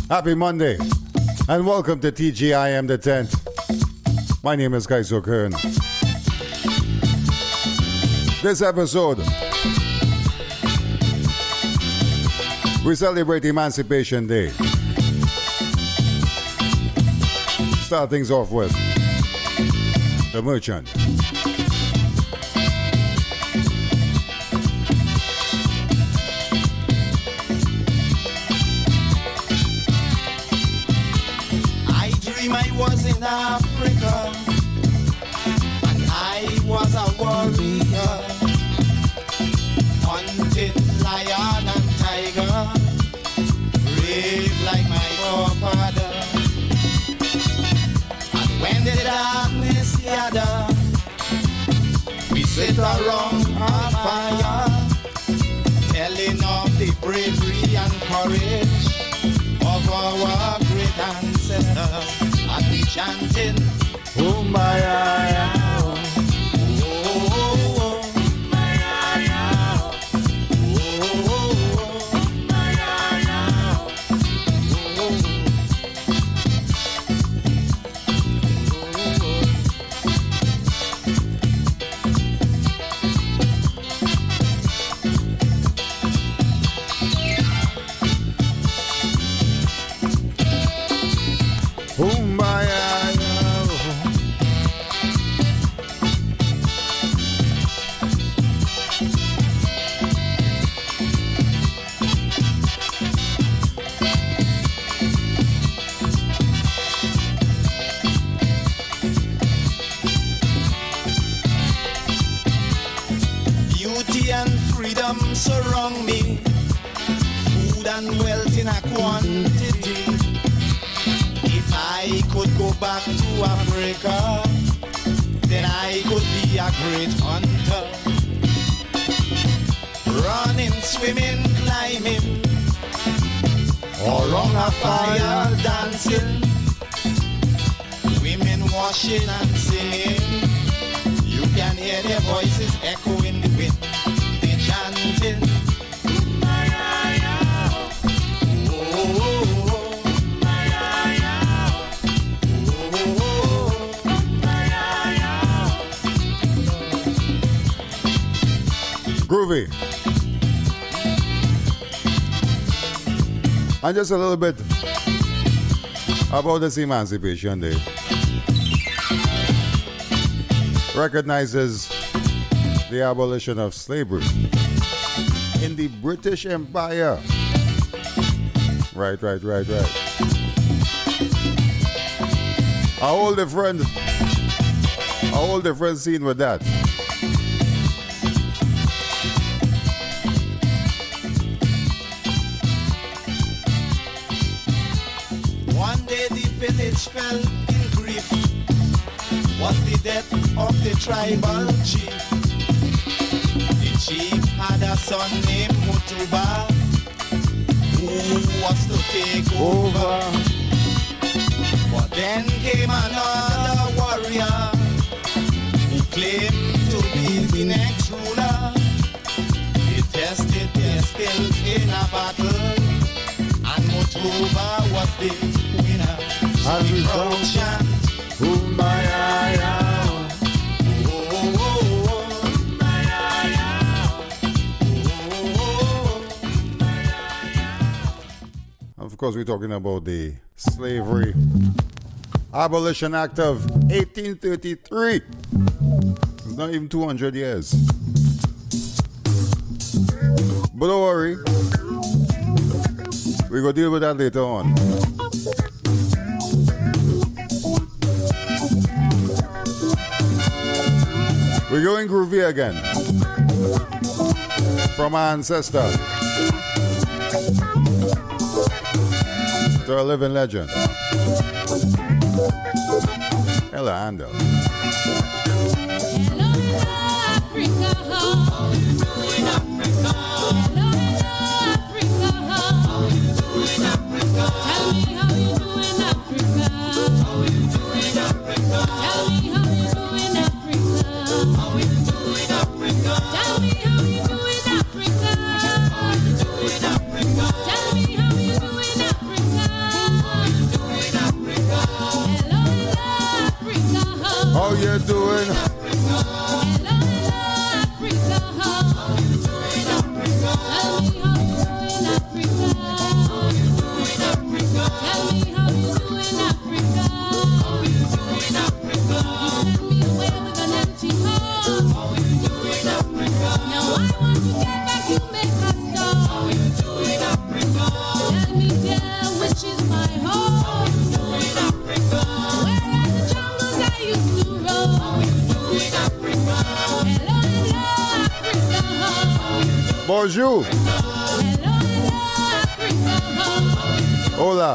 Happy Monday, and welcome to TGiM the 10th. My name is Kaiso Kern. This episode, we celebrate Emancipation Day. Start things off with The Merchant. I was in Africa, and I was a warrior, hunting lion and tiger, brave like my forefather. And when the darkness gathered, we sit around a fire, telling of the bravery and courage of our great ancestors. And we chanting, Kumbaya, oh, oh, oh, Kumbaya, oh, oh, Kumbaya, oh, Kumbaya. Beauty and freedom surround me, food and wealth in a quantity. If I could go back to Africa, then I could be a great hunter. Running, swimming, climbing, or on a fire dancing. Women washing and singing. You can hear their voices echo in the wind. They chanting. Groovy. And just a little bit about this Emancipation Day. Recognizes the abolition of slavery in the British Empire. Right. A whole different scene with that. Village fell in grief. Was the death of the tribal chief. The chief had a son named Mutuba, who was to take over. But then came another warrior, who claimed to be the next ruler. They tested their skills in a battle, and Mutuba was the winner. And we proud chant, Kumbaya, oh, oh, oh, Kumbaya, oh, Of course, we're talking about the Slavery Abolition Act of 1833. It's not even 200 years. But don't worry, we're going to deal with that later on. We're going groovy again. From our ancestor to a living legend, Ella Handel. Hello, Africa. How you doing, Africa? Hello, Africa. How you doing, Africa? Tell me how you doing, Africa. How you doing, Africa? Tell me how you doing, Africa. How you doing, Africa? Tell me how you doing, Africa. How you doing, Africa? Tell me how you doing, Africa. doing? Hello, Africa. How you doing, Africa? Tell me how you doing, Africa. How you doing, Africa? Tell me how you doing, Africa. How you doing, Africa? You sent me away with an empty heart. How you doing, Africa? Now I want to get back to make a start. How you doing, Africa? Tell me, dear, which is my home? How you doing, Africa? Where are the jungles I used to roam? How you doing, Africa? Hello, Africa. Bonjour. Hello, Africa. Hola.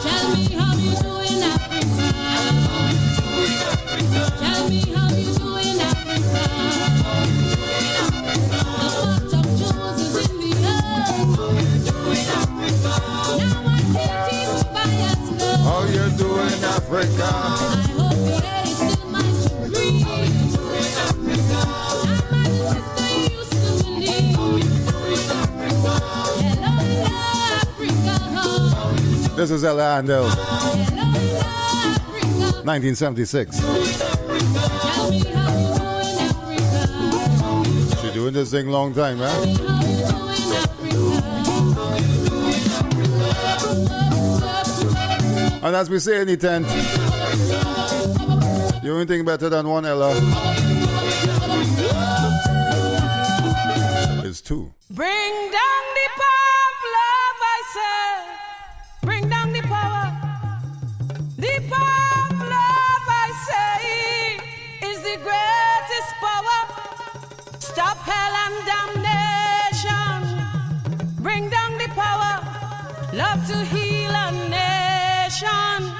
Tell me how you doing, Africa. Tell me how you doing, Africa. The pot of jewels is in the earth. Now I can't teach by your love. How you doing, Africa? I hope the air is still mine to breathe. I'm my sister you used to believe. Hello, Africa. This is Ella Handel, Hello, Africa. 1976. Tell me how you doing, Africa. She doing this thing long time, huh? How you doing, Africa? And as we say in the tent, the only thing better than one Ella is two. Bring down the power of love, I say. Bring down the power. The power of love, I say, is the greatest power. Stop hell and damnation. Bring down the power. Love to heal a nation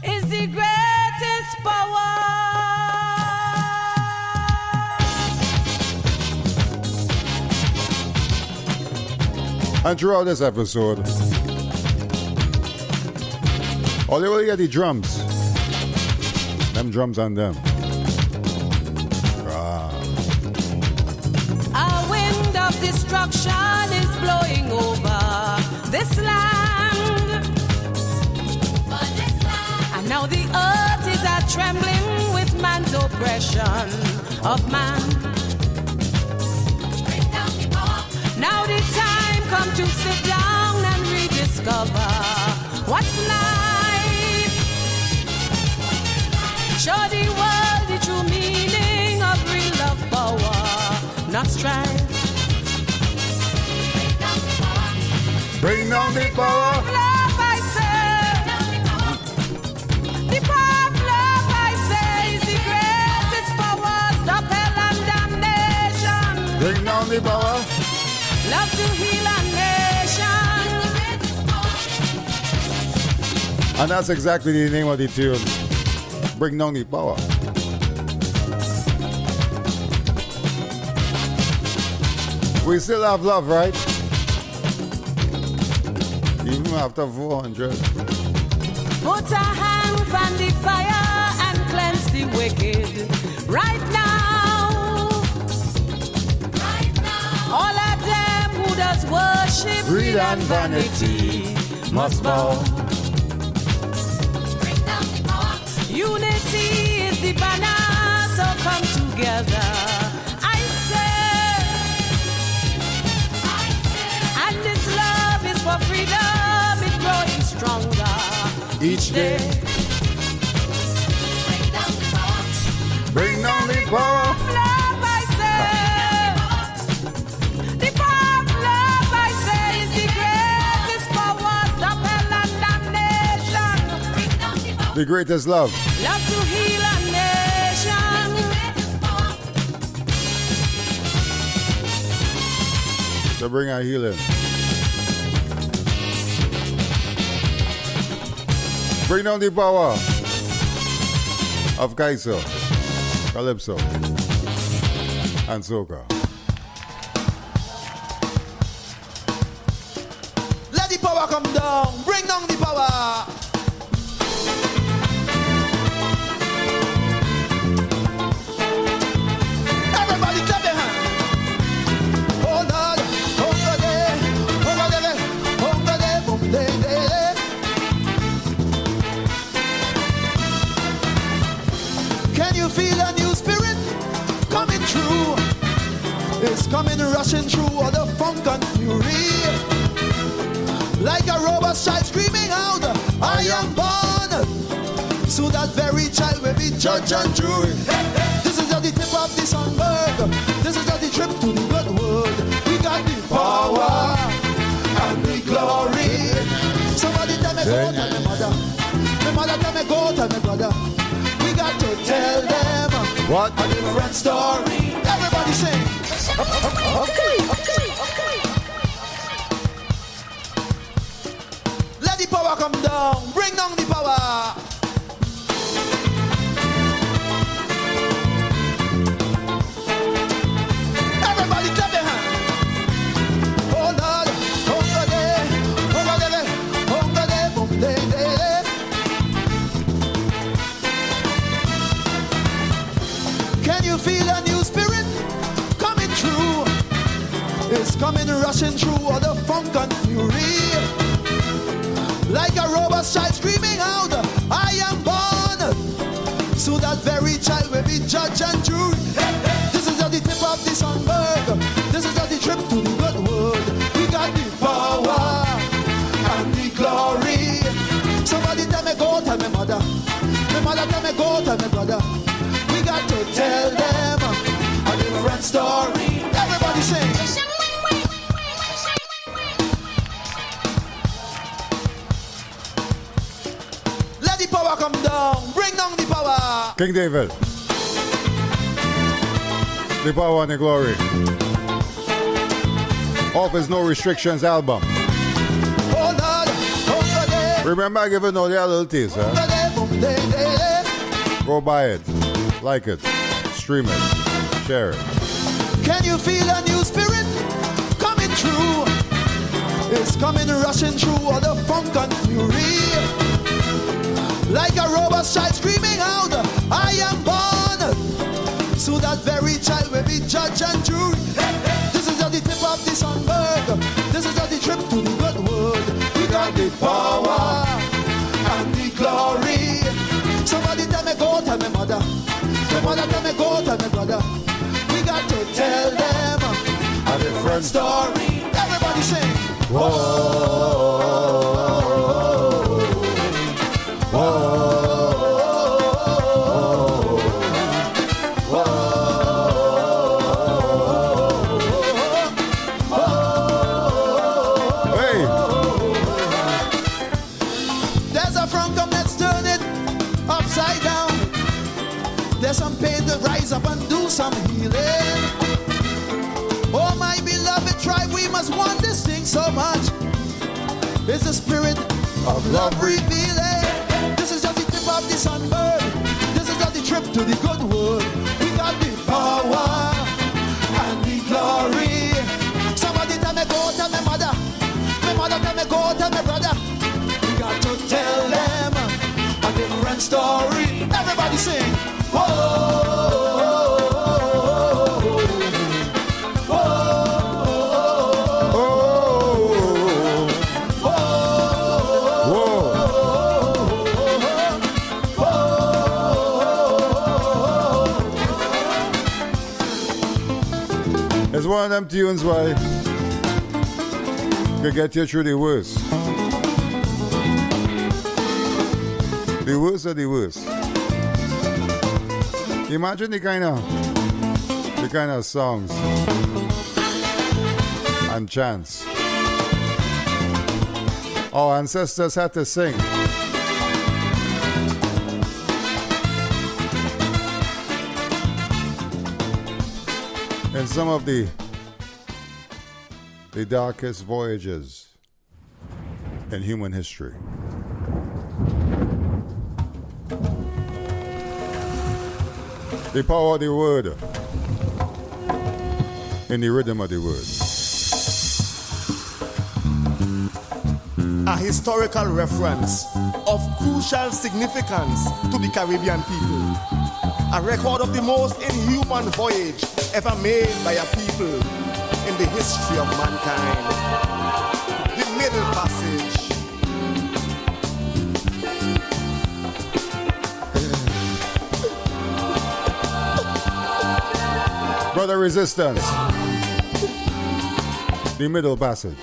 is the greatest power. And throughout this episode, all you will get the drums. Them drums on them. A wind of destruction is blowing over this land. And now the earth is a trembling with man's oppression of man. Now the time come to sit down and rediscover what's life. Show the world the true meaning of real love, power, not strife. Bring down the power. Love, I say. The power of love, I say, is the greatest power. Stop hell and damnation. Bring down the power. Love to heal a nation. And that's exactly the name of the tune. Bring down the power. We still have love, right? Even after 400. Put a hand on the fire and cleanse the wicked. Right now. All of them who does worship Greed and vanity must bow. Unity is the banner, so come together. I say, and this love is for freedom, it's growing stronger Each day. Bring down the power. Love, I say, the power of love, I say, is the greatest power. Stop hell and damnation. The greatest love. Love to heal a nation. To bring our healing. Bring down the power of Calypso, and Soca. Let the power come down. Bring down the power. Everybody clap your hands. Oh Lord, oh God, can you feel a new rushing through all the funk and fury. Like a robot child screaming out, I am born. So that very child will be judge and jury. This is just the tip of the sunberg. This is just the trip to the good world. We got the power and the glory. Somebody tell me go, tell me mother. My mother tell me go, tell me brother. We got to tell them what? A different story. Everybody sing. Okay. Let the power come down. Bring down the power. Everybody clap your hands. Oh Lord, oh there, boom there. Can you feel a new spirit coming through? It's coming rushing through all the funk and fury. Like a robot child screaming out, I am born. So that very child will be judge and jury. This is just the tip of the sunberg. This is just the trip to the good world. We got the power and the glory. Somebody tell me go, tell me mother. My mother tell me go, tell me brother. We got to tell them a different story. Everybody sing. Let the power come down. Bring down the power. King David. The power and the glory. Off his No Restrictions album. Oh Lord, oh there. Remember, I give it all the little tease, huh? Go buy it, like it, stream it, share it. Can you feel a new spirit coming through? It's coming rushing through all the funk and fury. Like a robot child screaming out, I am born. So that very child will be judge and jury. This is just the tip of the sunberg. This is just the trip to the good world. We got the power and the glory. Somebody tell me go, tell me mother. My mother tell me go, tell me brother. We got to tell them a different story. Everybody sing. Whoa, whoa, Hey! There's a front come, let's turn it upside down. There's some pain to rise up and do some healing. Oh my beloved tribe, we must want this thing so much. It's the spirit of love revealing. This is just the tip of the sunburn. This is just the trip to the good world. We got the power and the glory. Somebody tell me go, tell me mother. My mother tell me go, tell me brother. We got to tell them a different story. Everybody sing. It's one of them tunes why could get you through the worst. The worst of the worst. Imagine the kind of songs and chants our ancestors had to sing. In some of the darkest voyages in human history. The power of the word in the rhythm of the word. A historical reference of crucial significance to the Caribbean people. A record of the most inhuman voyage ever made by a people in the history of mankind. The Middle Passage. Brother Resistance. The Middle Passage.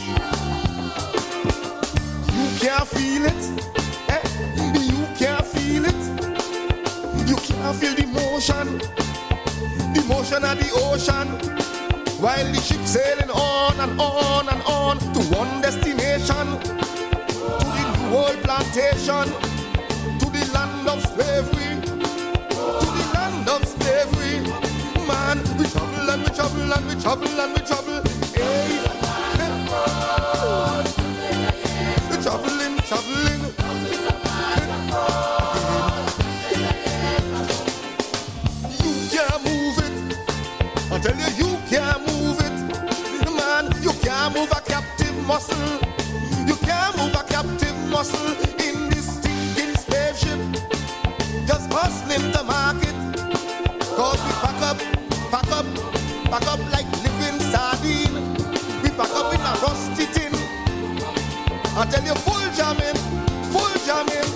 You can't feel it. Eh? You can't feel it. You can't feel the motion of the ocean. While the ship sailing on and on and on to one destination, to the New World plantation, to the land of slavery, to the land of slavery. Man, we travel and we travel and we travel and we travel. Hey, we're traveling, traveling. You can't move it. I tell you, you can't move it. Man, you can't move a captive muscle. You can't move a captive muscle in this stinking spaceship. Just hustling to market. Cause we pack up like living sardine. We pack up in a rusty tin. I tell you, full jamming, full jamming.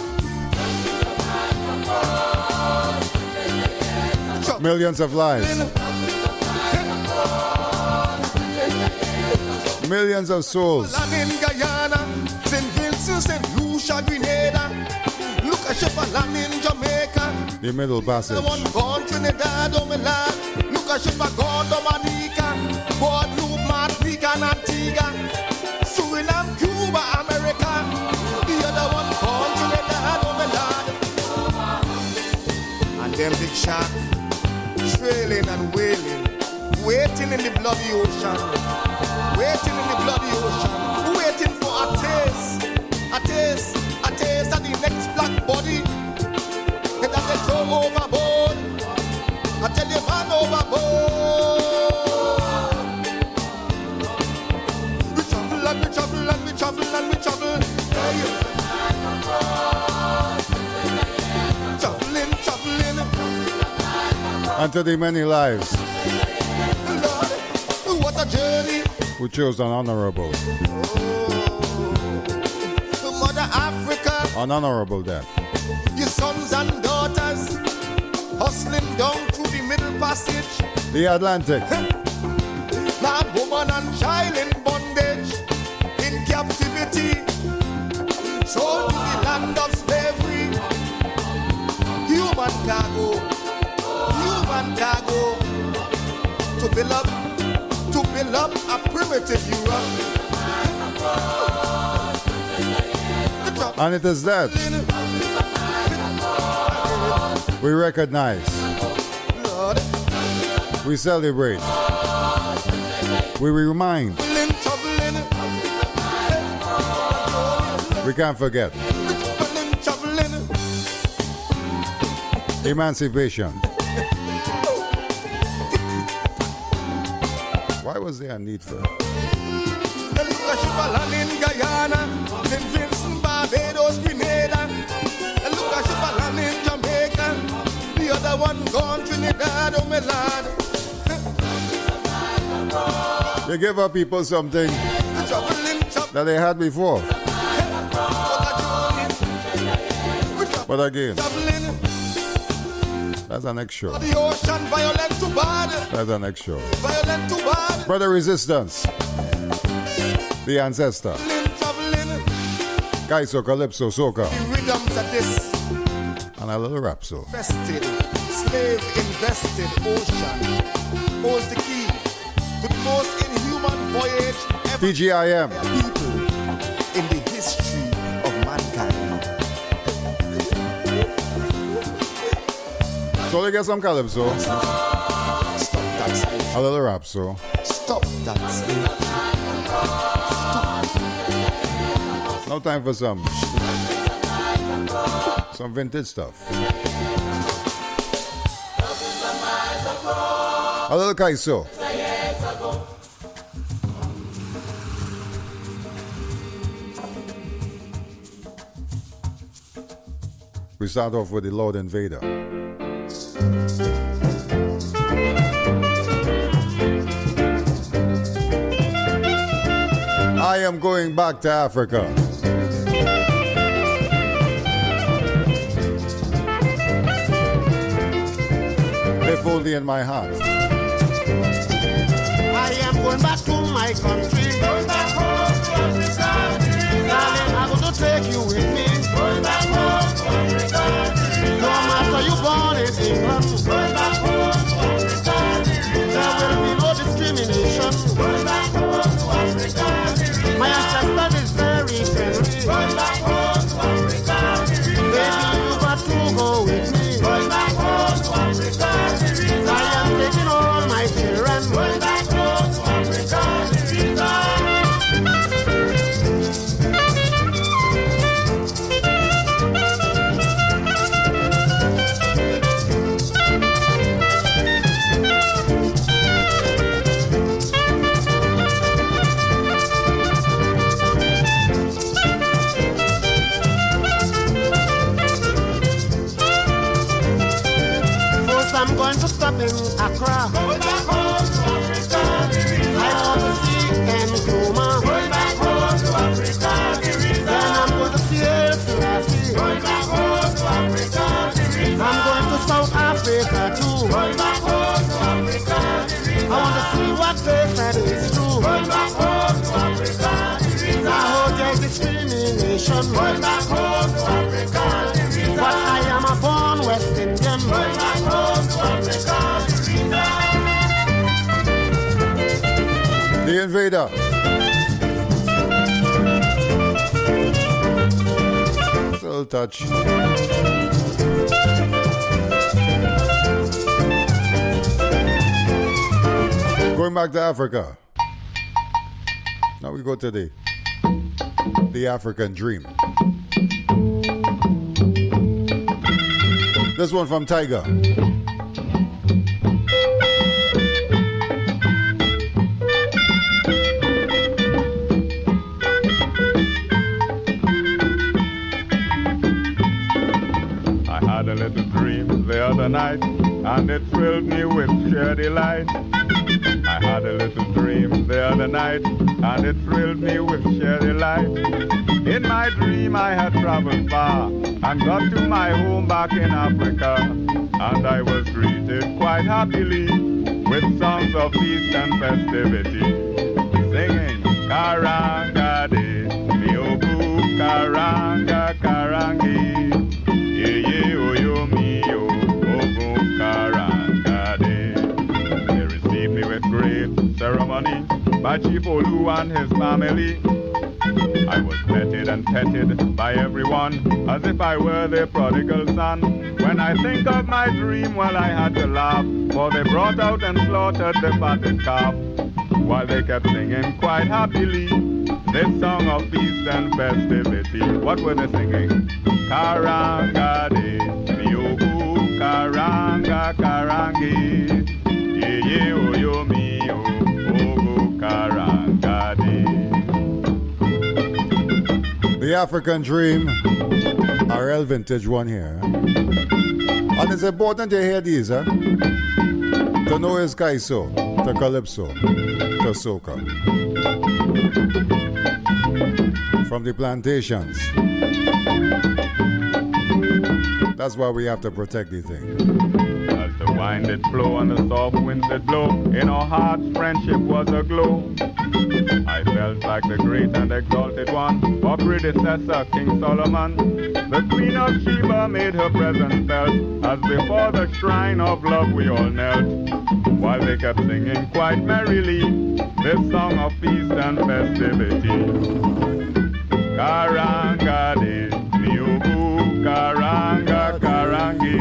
Millions of lives. Millions of souls. Land in Guyana, St. Vincent, St. Lucia, Grenada. Look at ship a land in Jamaica. The Middle Passage. The one gone Trinidad, oh my lad. Look at ship a gone Dominica. Guadeloupe, Martinique and Antigua. Suriname, Cuba, America. The other one gone Trinidad, oh my lad. And them big shark trailing and wailing, waiting in the bloody ocean. Waiting in the bloody ocean, waiting for a taste of the next black body that they throw overboard. I tell you, man, overboard. We travel and we travel and we travel and we travel. Hey. Traveling, traveling. And to the many lives Lord, what a journey. who chose an honorable Mother Africa, honorable death. your sons and daughters hustling down through the Middle Passage. The Atlantic. Man, woman and child in bondage, in captivity, sold to the land of slavery. Human cargo, to build up a primitive Europe. And it is that we recognize, Lord, we celebrate, we remind, we can't forget. Emancipation. Why was there a need for it? in Guyana, St. Vincent, Barbados, Grenada. Look at Shippaland in Jamaica. The other one gone Trinidad, oh my lord. They give our people something that they had before. But again, that's our next show. The ocean violent to bad. That's our next show. Violent to bad. Brother Resistance, the ancestor, Calypso, Calypso, Soca, The rhythms of this and a little rap so. vested, slave invested ocean holds the key to the most inhuman voyage ever TGiM. people in the history of mankind. So they get some Calypso, Stop that slave. a little rap so. Stop that slave. No time for some vintage stuff. A little Kaiso. We start off with the Lord Invader. I am going back to Africa. If only in my heart. I am going back to my country. Going back home to Africa. Darling, I'm going to take you with me. Going back home to Africa. No matter you born in England. Going back home to Africa. There will be no discrimination. Going back home to Africa. My ancestors is very friendly. Going back home to Africa. Baby, you got to go with me. Going back home to Africa. I am taking all my children. Going back home to Africa. First I'm going to stop in Accra. Going back home to Africa. I want to see Nkrumah. Going back home to Africa. Then I'm going to see El Selassie. Going back home to Africa. I'm going to South Africa too. Going back home to Africa. I want to see what they said is true. Going back home to Africa. I hope there's discrimination. Going back home to Africa. But I am a born West Indian. Going back home to Africa. The Invader. Soul Touch. Going back to Africa. Now we go to the African Dream. This one from Tiger. I had a little dream the other night, and it thrilled me with sheer delight. I had a little dream the other night, and it thrilled me with sheer delight. In my dream I had traveled far, and got to my home back in Africa, and I was greeted quite happily with songs of feast and festivity, singing Karanga de Miobu Karanga Karangi. Ye oyo mio, ogo karangade. They received me with great ceremony by Chief Olu and his family. I was petted and petted by everyone as if I were their prodigal son. When I think of my dream, well, I had to laugh, for they brought out and slaughtered the fatted calf, while they kept singing quite happily this song of feast and festivity. What were they singing? Karanga de miogu, karanga karangi, ye ye oyo mio, ogo karanga de. The African Dream. A real vintage one here. And it's important to hear these, to know his Kaiso, to Calypso, to Soca. From the plantations. That's why we have to protect these things. As the wine did flow and the soft winds did blow, in our hearts friendship was aglow. I felt like the great and exalted one, our predecessor King Solomon. The Queen of Sheba made her presence felt, as before the shrine of love we all knelt, while they kept singing quite merrily this song of feast and festivity. Karanga de miubu, karanga karangi,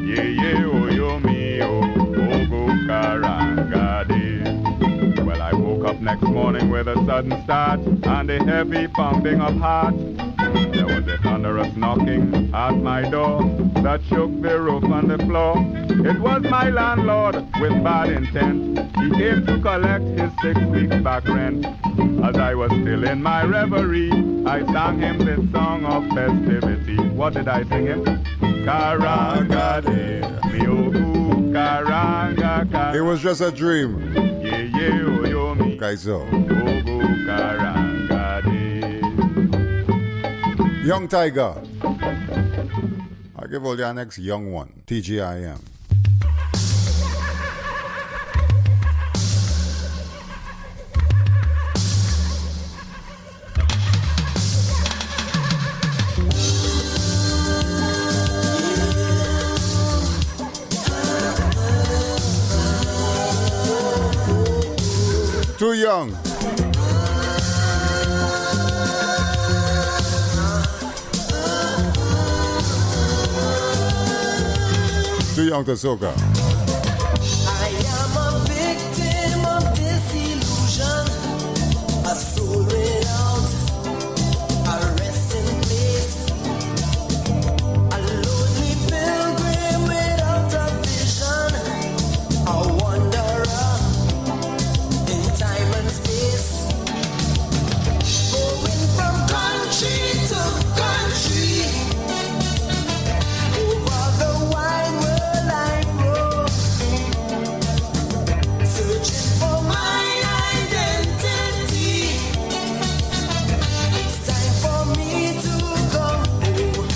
ye ye oyo mio, ogo karanga de. Well, I woke up next morning with a sudden start and a heavy pounding of heart. There was a thunderous knocking at my door that shook the roof and the floor. It was my landlord with bad intent. He came to collect his 6 weeks back rent. As I was still in my reverie, I sang him this song of festivity. What did I sing him? Karanga de miogu, karanga karanga. It was just a dream. Ye ye oyo mi. Kaiso. Ogo karanga de. Young Tiger. I'll give all your next young one. TGIM. young. Too young to soca. I am a victim of disillusion, a soul without a resting place, a lonely pilgrim without a vision, a wanderer in time and space, going from country to country, over the wide world I roam, searching for my identity. It's time for me to come home.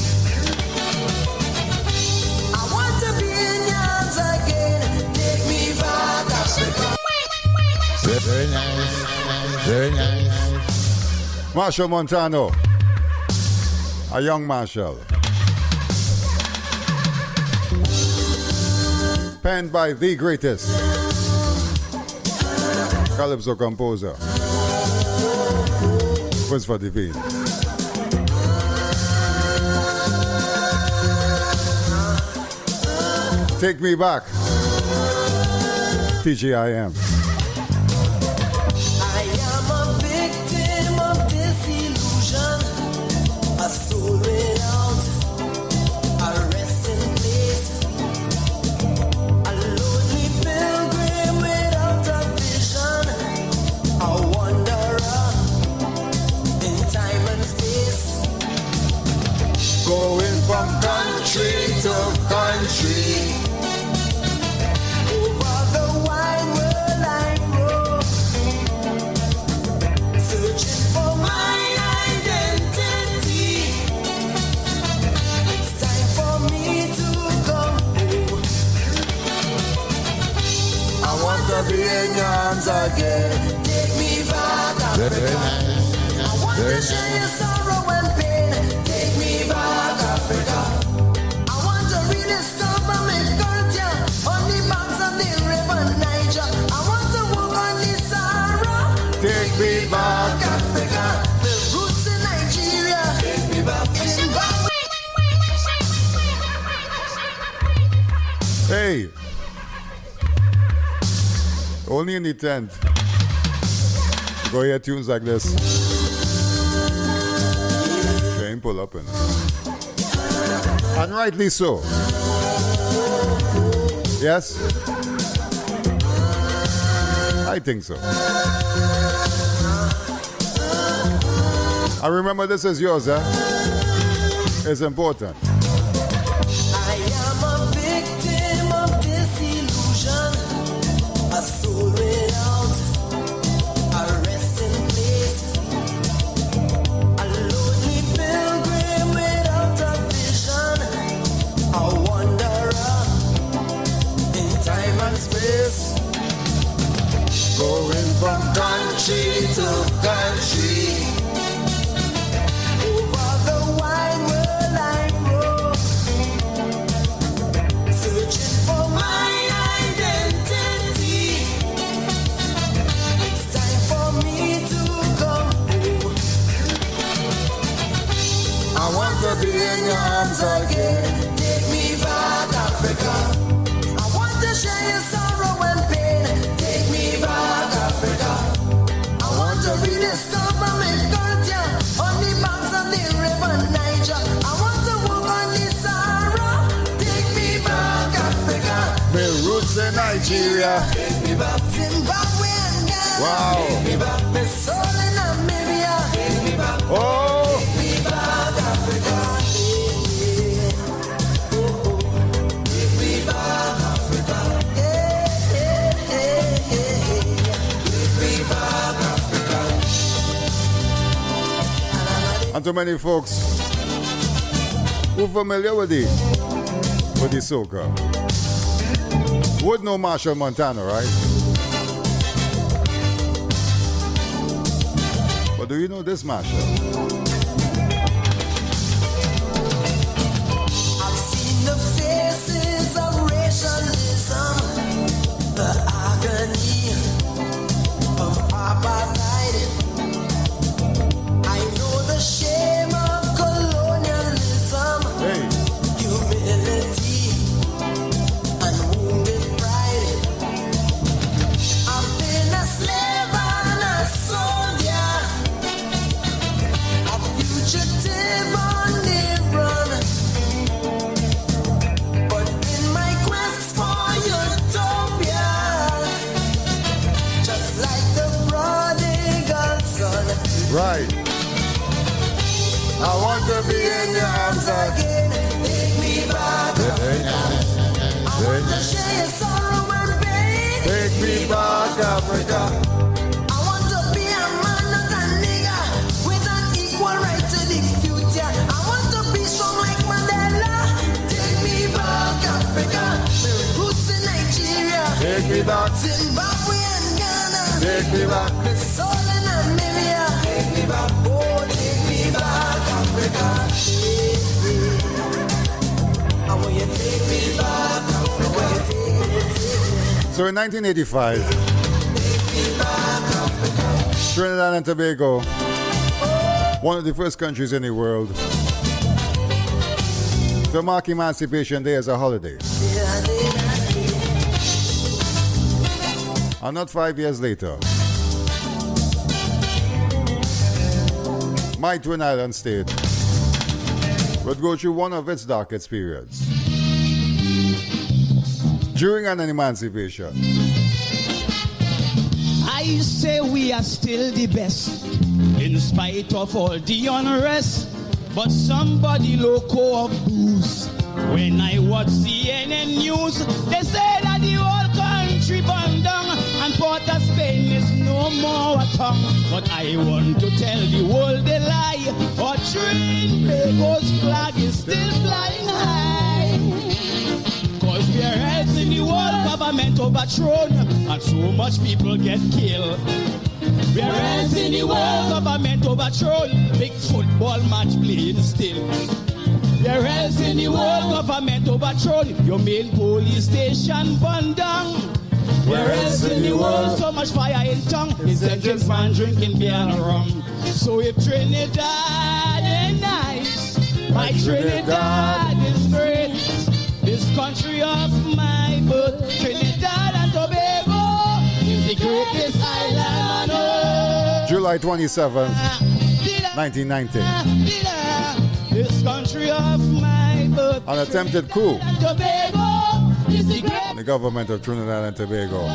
I want to be in your arms again. Take me back, Africa. Very nice. Very nice. Marshall Montano. A young Marshall. Penned by the greatest Calypso composer, Christopher Devine. Take me back. TGiM. I am a victim of disillusion, a soul without a resting place, a lonely pilgrim without a vision, a wanderer in time and space, Going from country to country, over the wide world I roam, searching for my identity. It's time for me to come home. I want to be in your arms again. Take me back, Very Africa. nice. I want Very to share nice. your sorrow and pain. Take me back, Africa. I want to rediscover my culture on the banks of the river Niger. I want to walk on the Sahara. Take me back. Africa, with roots in Nigeria. Take me back, Zimbabwe. Hey, only in the tent. Go hear tunes like this. They ain't pull up in. And rightly so. Yes? I think so. I remember this is yours, eh? It's important. I am a victim of disillusion, a soul without a resting place, a lonely pilgrim without a vision, a wanderer in time and space, going from country to country, over the wide world I roam, searching for my identity. It's time for me to come home. I want to be in your arms again. Take me back, Africa. I want to share your sorrow and pain. Take me back, Africa. I want to rediscover my culture on the banks of the river Niger. I want to walk on the Sahara. Take me back, Africa. My roots in Nigeria. Take me back, Zimbabwe and Ghana. Wow. Take me back, my soul in Namibia. Take me back, Oh! take me back, Africa. Take me back, Africa. Take me back, Africa. And to many folks who familiar with the soca would know Marshall Montano, right? But do you know this Marshall? I've seen the faces of racialism, the agony of our want to be in your arms again. Take me back. Very nice. I want to share your sorrow and pain. Take me back, Africa. I want to be a man, not a nigger, with an equal right to the future. I want to be strong like Mandela. Take me back, Africa. My roots in Nigeria. Take me back. Zimbabwe and Ghana. Take me back. The soul in Namibia. Take me back. Oh, take me back, Africa. I want you to take me back, Africa. I want you to take me. So in 1985, Trinidad and Tobago, one of the first countries in the world to mark Emancipation Day as a holiday. And not 5 years later, my twin island state would go through one of its darkest periods. During an emancipation, I say we are still the best, in spite of all the unrest. But somebody loco of booze. When I watch CNN news, they say that the whole country burned down and Port of Spain is no more a tongue. But I want to tell the world they lie. Our Trinidad's flag is still flying high. Cause we are else in the world, government overthrown, and so much people get killed. We are else in the world, government overthrown, big football match playing still. We are else in the world, government overthrown, your main police station burned down. Where else in the world, so much fire in tongue, is a gentleman drinking beer and rum. So if Trinidad is nice, my Trinidad is great. This country of my birth, Trinidad and Tobago, is the greatest island on earth. July 27th, 1990. This country of my birth, An attempted coup and Tobago, is the greatest. in the government of Trinidad and Tobago.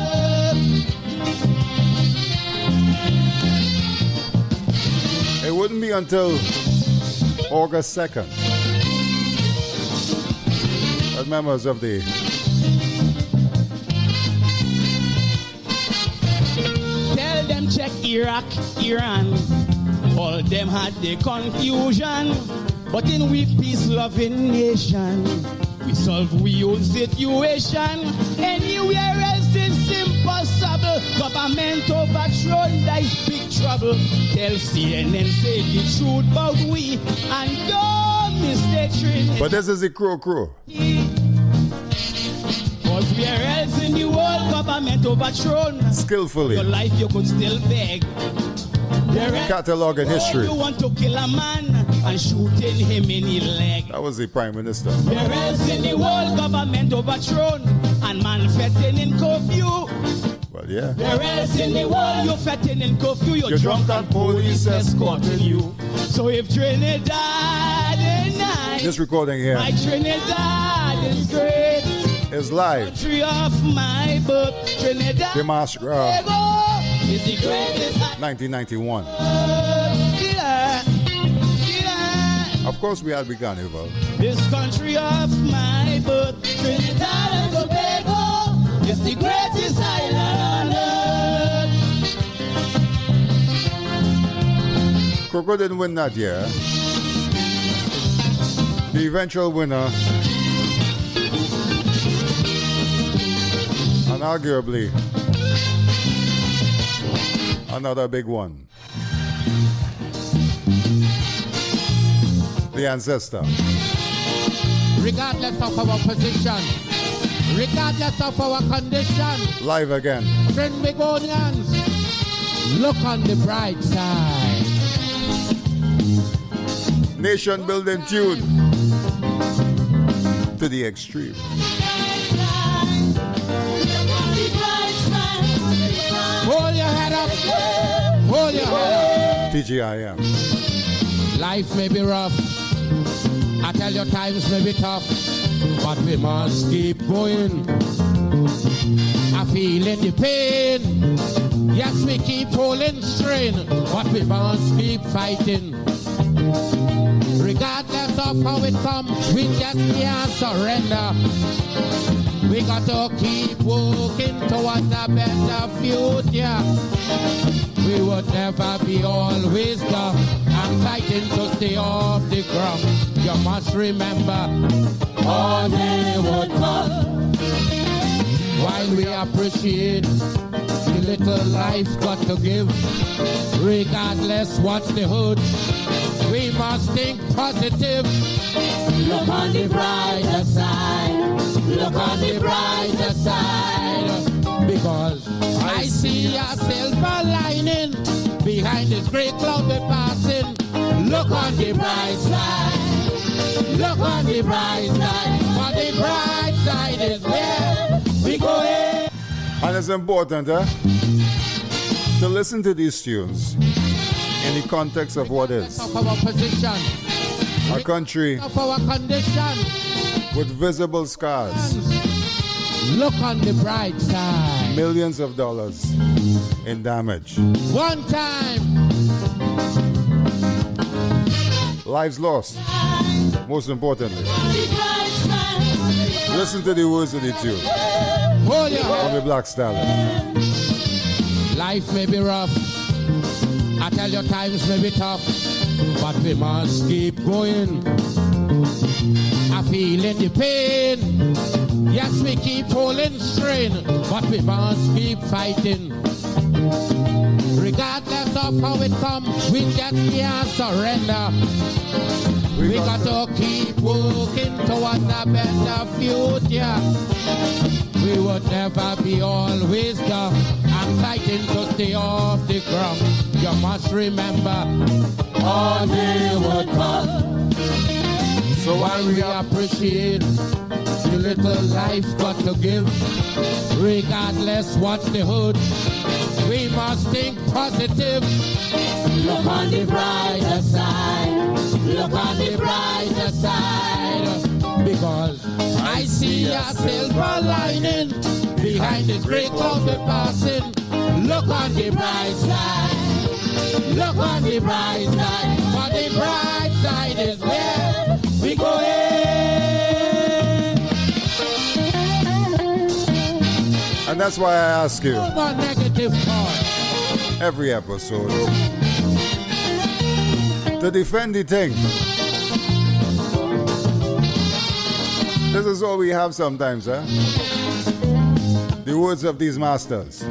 It wouldn't be until August 2nd that members of the Tell them check Iraq, Iran. All them had the confusion. But in we peace-loving nation, we solve we own situation. Anywhere else it's impossible. Government overthrown, that's big trouble. Tell CNN say the truth about we, and don't mistake Trinity. But this is the Crow. Cause where else in the world, government overthrown. Skillfully Your life you could still beg. catalog in history. You want to kill a man and shooting him in the leg. That was the Prime Minister. Where else in the world, government overthrown and man fetting in curfew. Well, yeah. Where else in the world you fetting in curfew? You're drunk and police escorting you. So if Trinidad is nice, This recording here my Trinidad is great. is live. Country of my birth, Trinidad is the greatest. 1991. Of course, we had the carnival. This country of my birth, Trinidad and Tobago, is the greatest island on earth. Coco didn't win that year. The eventual winner, and arguably another big one, the ancestor. Regardless of our position, regardless of our condition, Live again. Trinbagonians, look on the bright side. Nation building tune to the extreme. Hold your head up. Hold your head up. TGIM. Life may be rough. I tell you, times may be tough. But we must keep going. I feel the pain. Yes, we keep pulling strain. But we must keep fighting. of how it comes, we just can't surrender. We got to keep working towards a better future. We would never be always down and fighting to stay off the ground. You must remember, all day would come. While we appreciate the little life got to give, regardless what's the hood, we must think positive. Look on the brighter side. Look on the brighter side. Because I see a silver lining behind this great cloud we're passing. Look on the bright side. Look on the bright side. For the bright side is where we go in. And it's important, to listen to these tunes in the context of what is. Of our position. A country Of our condition. with visible scars, Look on the bright side. millions of dollars in damage, One time. lives lost. Most importantly, listen to the words of the tune Hold your of hand. the Black Stallion. Life may be rough. I tell you times may be tough. But we must keep going. I feel in the pain. Yes, we keep holding strain. But we must keep fighting. Regardless of how it comes, we just can't surrender. We got to keep working towards a better future. We would never be always down and fighting to stay off the ground. You must remember, all day would come. So while we appreciate the little life got to give, regardless what's the hood, we must think positive. Look on the brighter side. Look on the brighter side. Because I see a silver lining behind this great cloud we're passing. Look on the bright side. Look on the bright side. For the bright side is where we go in. And that's why I ask you No more negative thought. every episode to defend the thing. This is all we have sometimes, The words of these masters.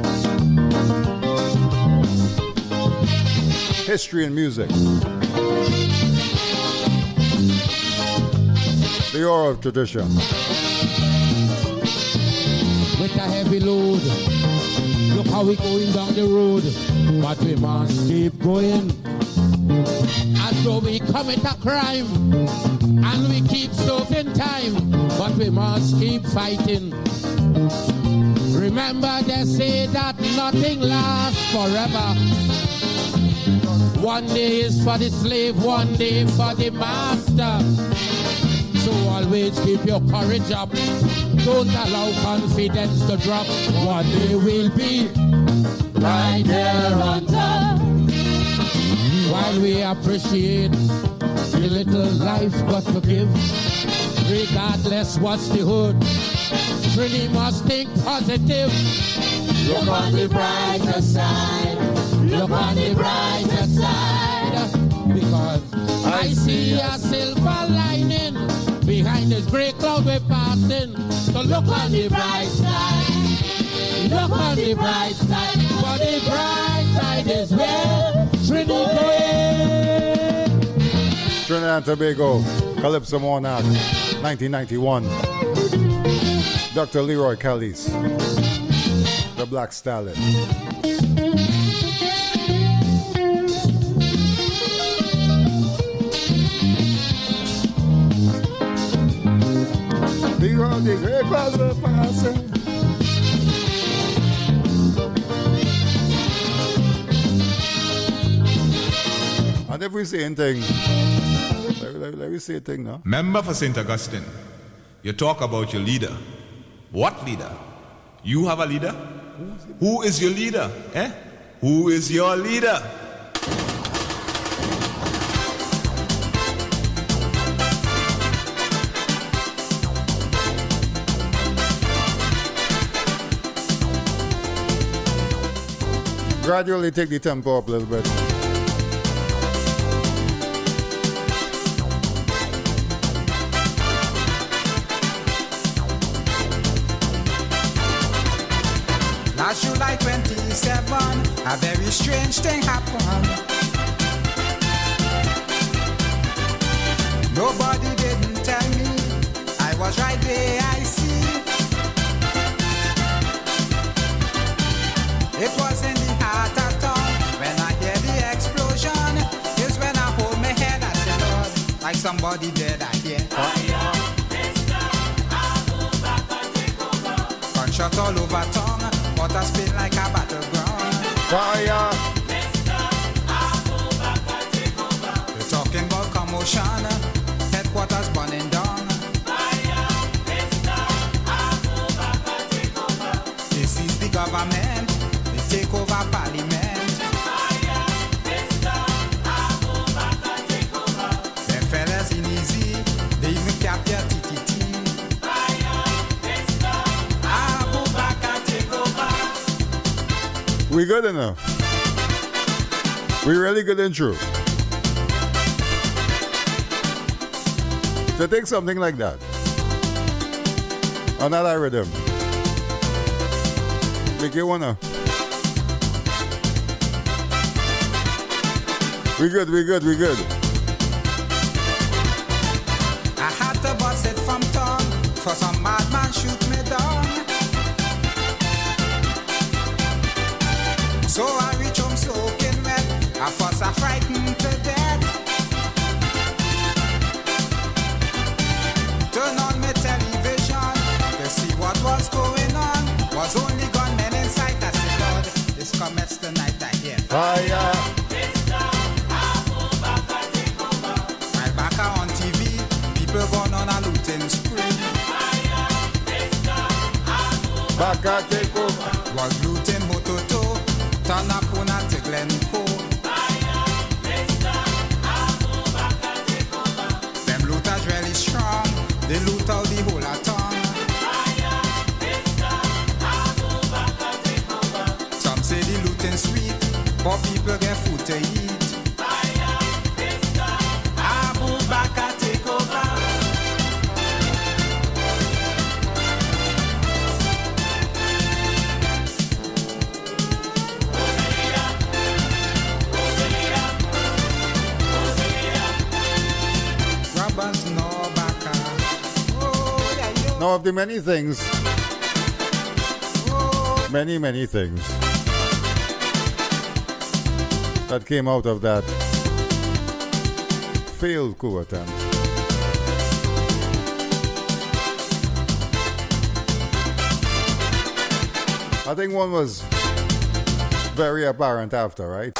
History and music. The oral tradition. With a heavy load, look how we going down the road. But we must keep going. As though we commit a crime, and we keep serving time, but we must keep fighting. Remember they say that nothing lasts forever. One day is for the slave, one day for the master. So always keep your courage up. Don't allow confidence to drop. One day we'll be right there on top. While we appreciate the little life got to give, regardless what's the hood, really must think positive. Look on the brighter side. Look on the brighter side. Because I see a silver lining behind this gray cloud we're passing. So look on the bright side. Look on the bright side. For the bright side is where Trinidad and Tobago, Calypso Monarch, 1991. Dr. Leroy Callis, the Black Stallion. Behold the great clouds are passing. And if we say anything, let me say a thing now. Member for St. Augustine, you talk about your leader. What leader? You have a leader? Who is your leader? Who is your leader? Gradually take the tempo up a little bit. Last July 27, a very strange thing happened. Nobody didn't tell me, I was right there, I see. It was in the heart of town, when I hear the explosion, is when I hold my head, I say, Lord, like somebody dead, I hear. Gunshot all over town, water spin like a battleground. Fire! They're talking about commotion, headquarters burning down. They seize the government, they take over parliament. Them fellas in easy, they even capture TTT. We good enough. We really good and true. To take something like that on that rhythm, make you wanna. We good. I had to bust it from town for some madman shoot me down. So I reach home soaking wet, I fuss I frightened to death. Turn on my television to see what was going on. Was only gunmen in sight, I said, Lord, this commence tonight, I hear. Fire! Right back on TV, people gone on a looting spree. Back at take over. Was looting Mototo, turn up on to Glencoe. Them looters really strong, they loot out the whole of town. Some say the looting sweet, but people get food to eat. Abu Bakr take over. Now of the many things, many things that came out of that failed coup attempt. I think one was very apparent after, right?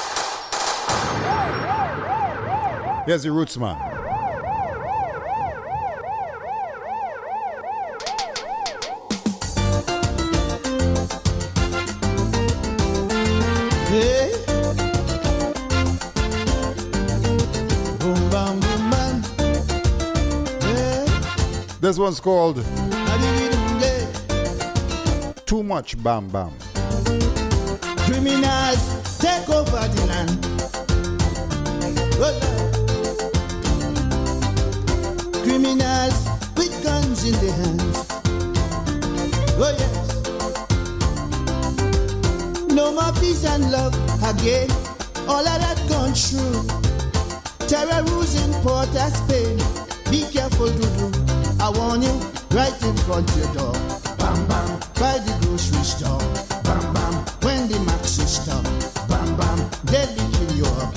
Here's the Roots man. Hey. Boom, bam, boom, bam. Hey. This one's called Hey. Too Much Bam Bam. Criminals take over the land. Oh, Lord. Criminals with guns in their hands. Oh yes. No more peace and love again. All of that gone true. Terror rules in Port of Spain. Be careful, Dudu. I warn you, right in front of your door. Bam bam, by the grocery store. Bam bam, when the maxi stop. Bam bam, they'll be kill you up.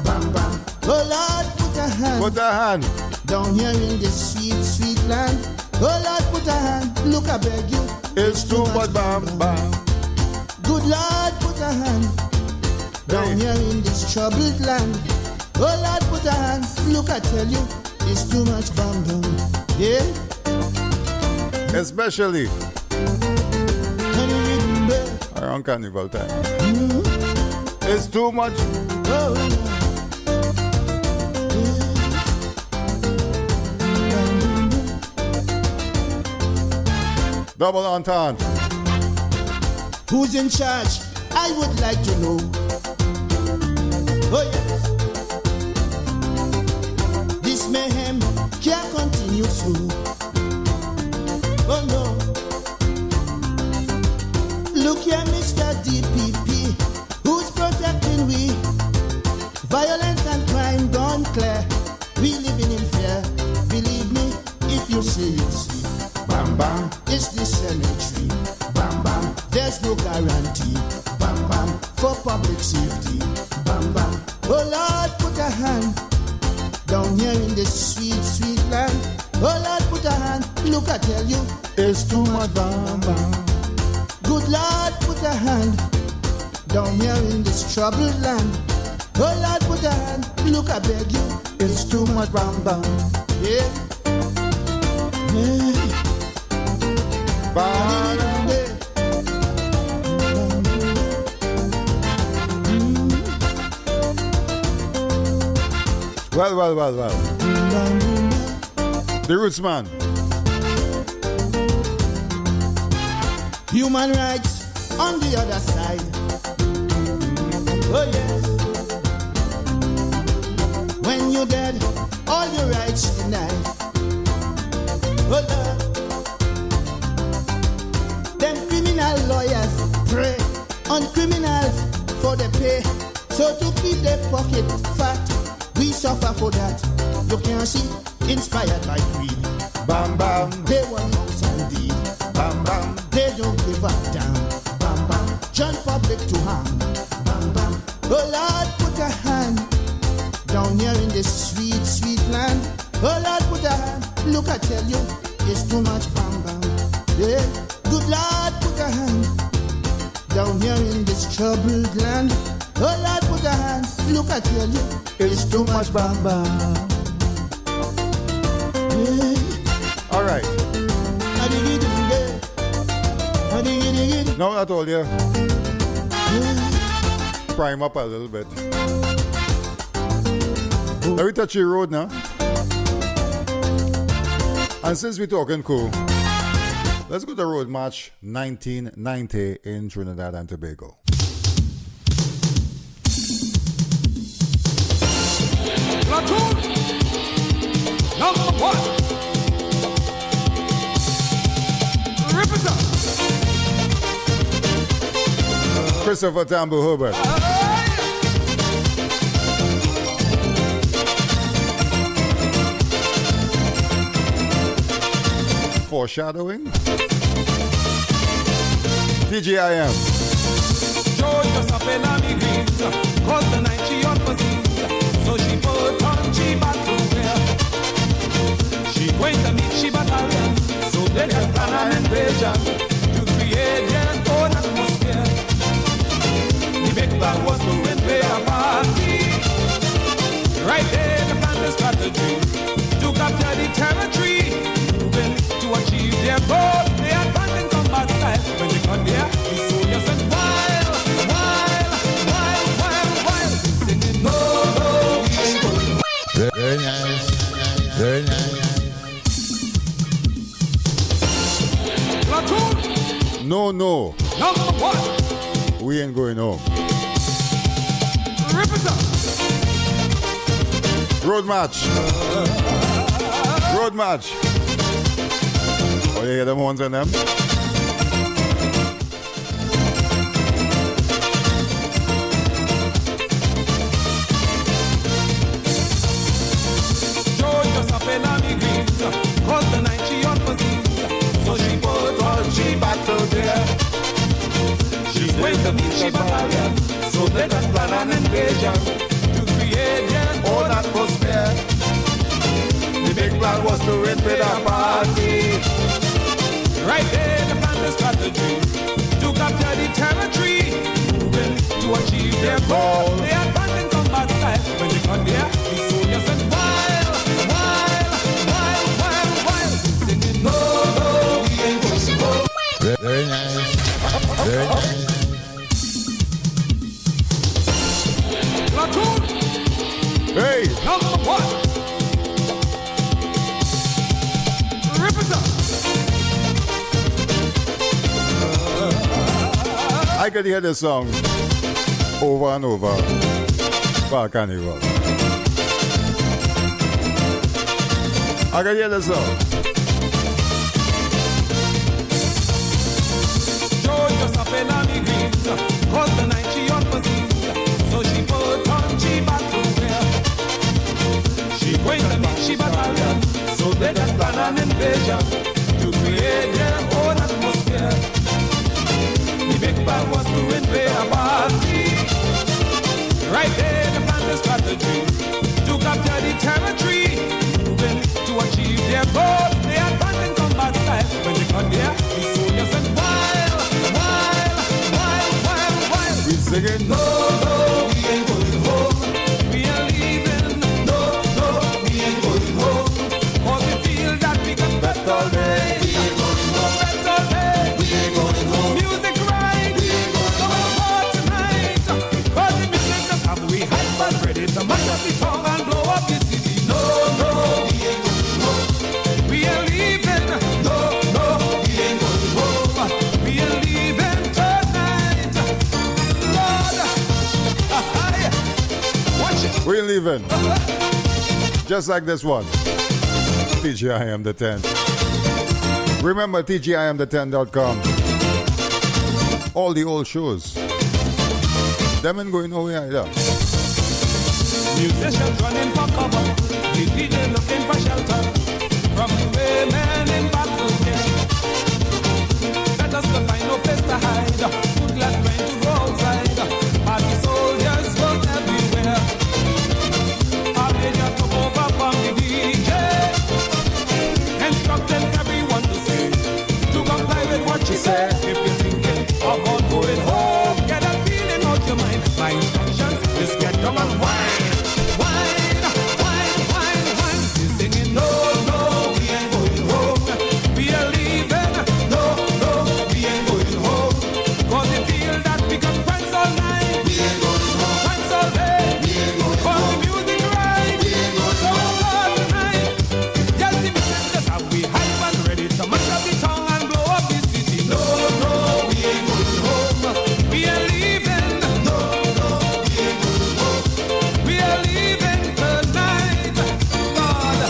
Bam bam, oh Lord, put a hand. Put a hand. Down here in this sweet, sweet land. Oh Lord, put a hand. Look, I beg you. It's too much bam bam. Good Lord, put a hand. Down here in this troubled land. Oh Lord, put a hand. Look, I tell you, it's too much bam bam. Yeah. Especially around carnival time. It's too much. Oh, Double entente. who's in charge? I would like to know. Oh yes, this mayhem can't continue so. Oh no, look here, Mr. DPP, who's protecting we? Violence and crime gone clear. We living in fear. Believe me, if you see, you see. Bam bam, it's the cemetery. Bam bam, there's no guarantee. Bam bam, for public safety. Bam bam, oh Lord, put a hand down here in this sweet, sweet land. Oh Lord, put a hand. Look, I tell you, it's too much. Bam bam. Good Lord, put a hand down here in this troubled land. Oh Lord, put a hand. Look, I beg you, it's too much. Bam bam. Yeah. Yeah. Bam. Well. The Roots Man. Human rights on the other side. Oh yes. When you're dead, all your rights denied. Oh Lord. Them criminal lawyers prey on criminals for the pay. So to keep their pocket fat, we suffer for that. You can see, inspired by greed. Bam bam, they want house and deed. Bam bam, they don't give a damn. Bam bam, join public to harm. Bam bam, oh Lord, put a hand down here in this sweet, sweet land. Oh Lord, put a hand. Look, I tell you, it's too much. Bam bam, yeah. Good Lord, put a hand down here in this troubled land. Oh Lord, put a hand. Look, I tell you, it's too much. Bam bam. Yeah. All right. No, I told you. Prime up a little bit. Let me touch your road now. And since we're talking cool, let's go to Road March 1990 in Trinidad and Tobago. Platoon number 1. Rip it up. Christopher Tambu Hubert. Foreshadowing. TGiM. Joy just up in a greens, cause the night she on possess. So she put on she battle wear. She going to meet she battalion, so they can plan an invasion to create their own atmosphere. The big plan was to invade a party. Right there, the plan, the strategy to capture the territory, moving to achieve their goal. They advance in combat style. When they got there, the soldiers went wild, singing no. Very nice. Very nice. Platoon No. number 1. We ain't going home. Rip it up. Road March. Road March. Oh, you hear them horns on them? Cause the night she on possess. So she put on she battle there. She's going to meet she battalion, so they can plan an invasion to create their own atmosphere. The big plan was to invade a party. Right there, the plan, the strategy to capture the territory, moving to achieve their goal. They advance in combat style. When they got there, the soldiers went wild. No, we ain't going to go. Very nice. Very nice. Platoon Hey! number 1. Rip it up. I I could hear this song over and over. Bar Carnival. I could hear this song. Joe just up in on the greens, cause the night she unperceived. So she put on she battle wear. She going to meet she battalion, so they just plan an invasion to create their own atmosphere. The big bad was to invade a party. Right there they plan the strategy to capture the territory, moving to achieve their goal. They advance in combat style. When they got there, the soldiers went wild, wild, wild, wild, wild. We singing. No, no, we ain't going home. We are leaving. No, no, we ain't going home. Cause we feel that we can bet all day. We ain't going home. Bet all day. We ain't going home. Music right. We ain't going home tonight. Cause the music just have we hype and ready to mash up the tongue and blow up the city. No, no, we ain't going home. We are leaving. No, no, we ain't going home. We are leaving tonight. Lord, watch it. We're leaving. Just like this one. TGiM the 10th. Remember TGIM10.com. All the old shows. Them ain't going nowhere either. Musicians running for cover, the DJ looking for shelter from the women in battle care. Let us to find no place to hide, food glass trying to roadside. Party soldiers work everywhere. Albania took over from the DJ, instructing everyone to say, to comply with what she said. If you're thinking about going home, get that feeling out your mind. My instructions is get down and wine. Wine, wine, wine, wine. You're singing, no, no, we ain't going home. We are leaving. No, no, we ain't going home. Cause we feel that we can friends all night. We ain't going home. Friends all day. We ain't going home. Cause the music right. We ain't going home. Tonight. Yes, the music just have we hype and ready to mash up the tongue and blow up the city. No, no, we ain't going home. We are leaving. No, no, we ain't going home. We are leaving tonight. God.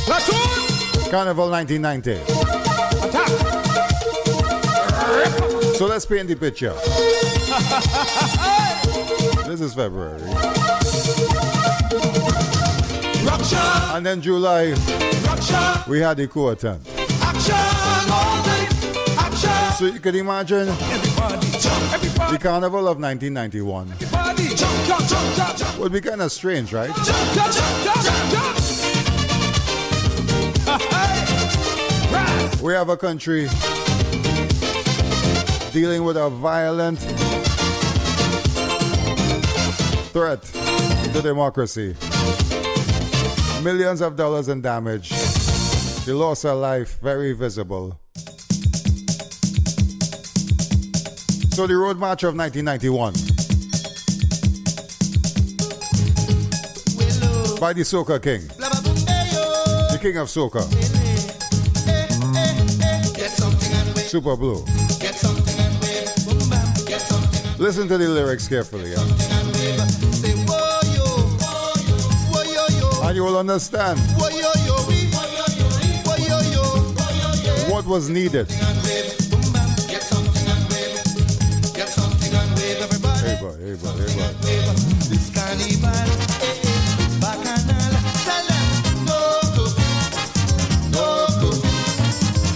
Platoon. Carnival 1990. Attack. So let's paint the picture. This is February. Rupture. And then July, Rupture. we had the co-attempt. Action all night. Action. So you can imagine Everybody jump. Everybody. the Carnival of 1991 Everybody jump, jump, jump, jump, jump. would be kind of strange, right? Jump, jump, jump, jump, jump, jump. Hey. Rise. We have a country dealing with a violent threat to democracy. Millions of dollars in damage. The loss of life very visible. So the Road March of 1991 by the Soca King, the King of Soca, Super Blue. Listen to the lyrics carefully, and you will understand what was needed. Hey boy, hey boy, hey boy. This carnival, bacchanal, tell them no go,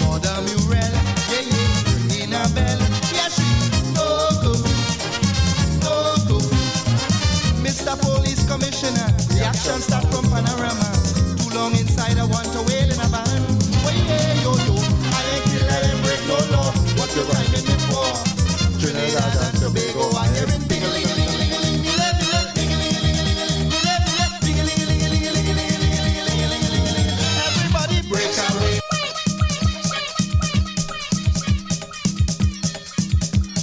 Mother Murel, yeah, in a bell, yeah, she no go, Mr. Police Commissioner, the action start from Panorama. Too long inside, I want to wail in a van. Well, yeah, yo, I ain't kill, I ain't break no law. What you timing me for? Trinidad and Tobago, I hearing everybody break away.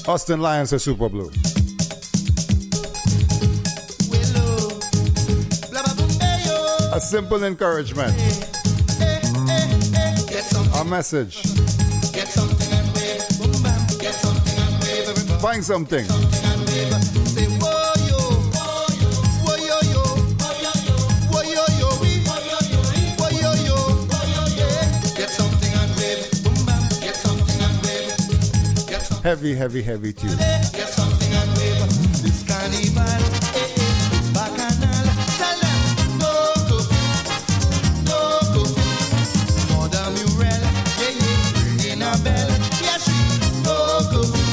Austin Lions are Super Blue. A simple encouragement. A message. Find something. Say, whoa, yo, whoa, yo, yo, whoa, yo, yo, whoa, yo, yo, yeah. Get something and wave, boom, bam. Get something and wave. Get something. Heavy, heavy, heavy tune. Get something and wave. This carnival, this bacchanal. Tell them, no coffee, no coffee. Mother Murel, yeah, yeah, ringing a bell. Yeah, she, no coffee.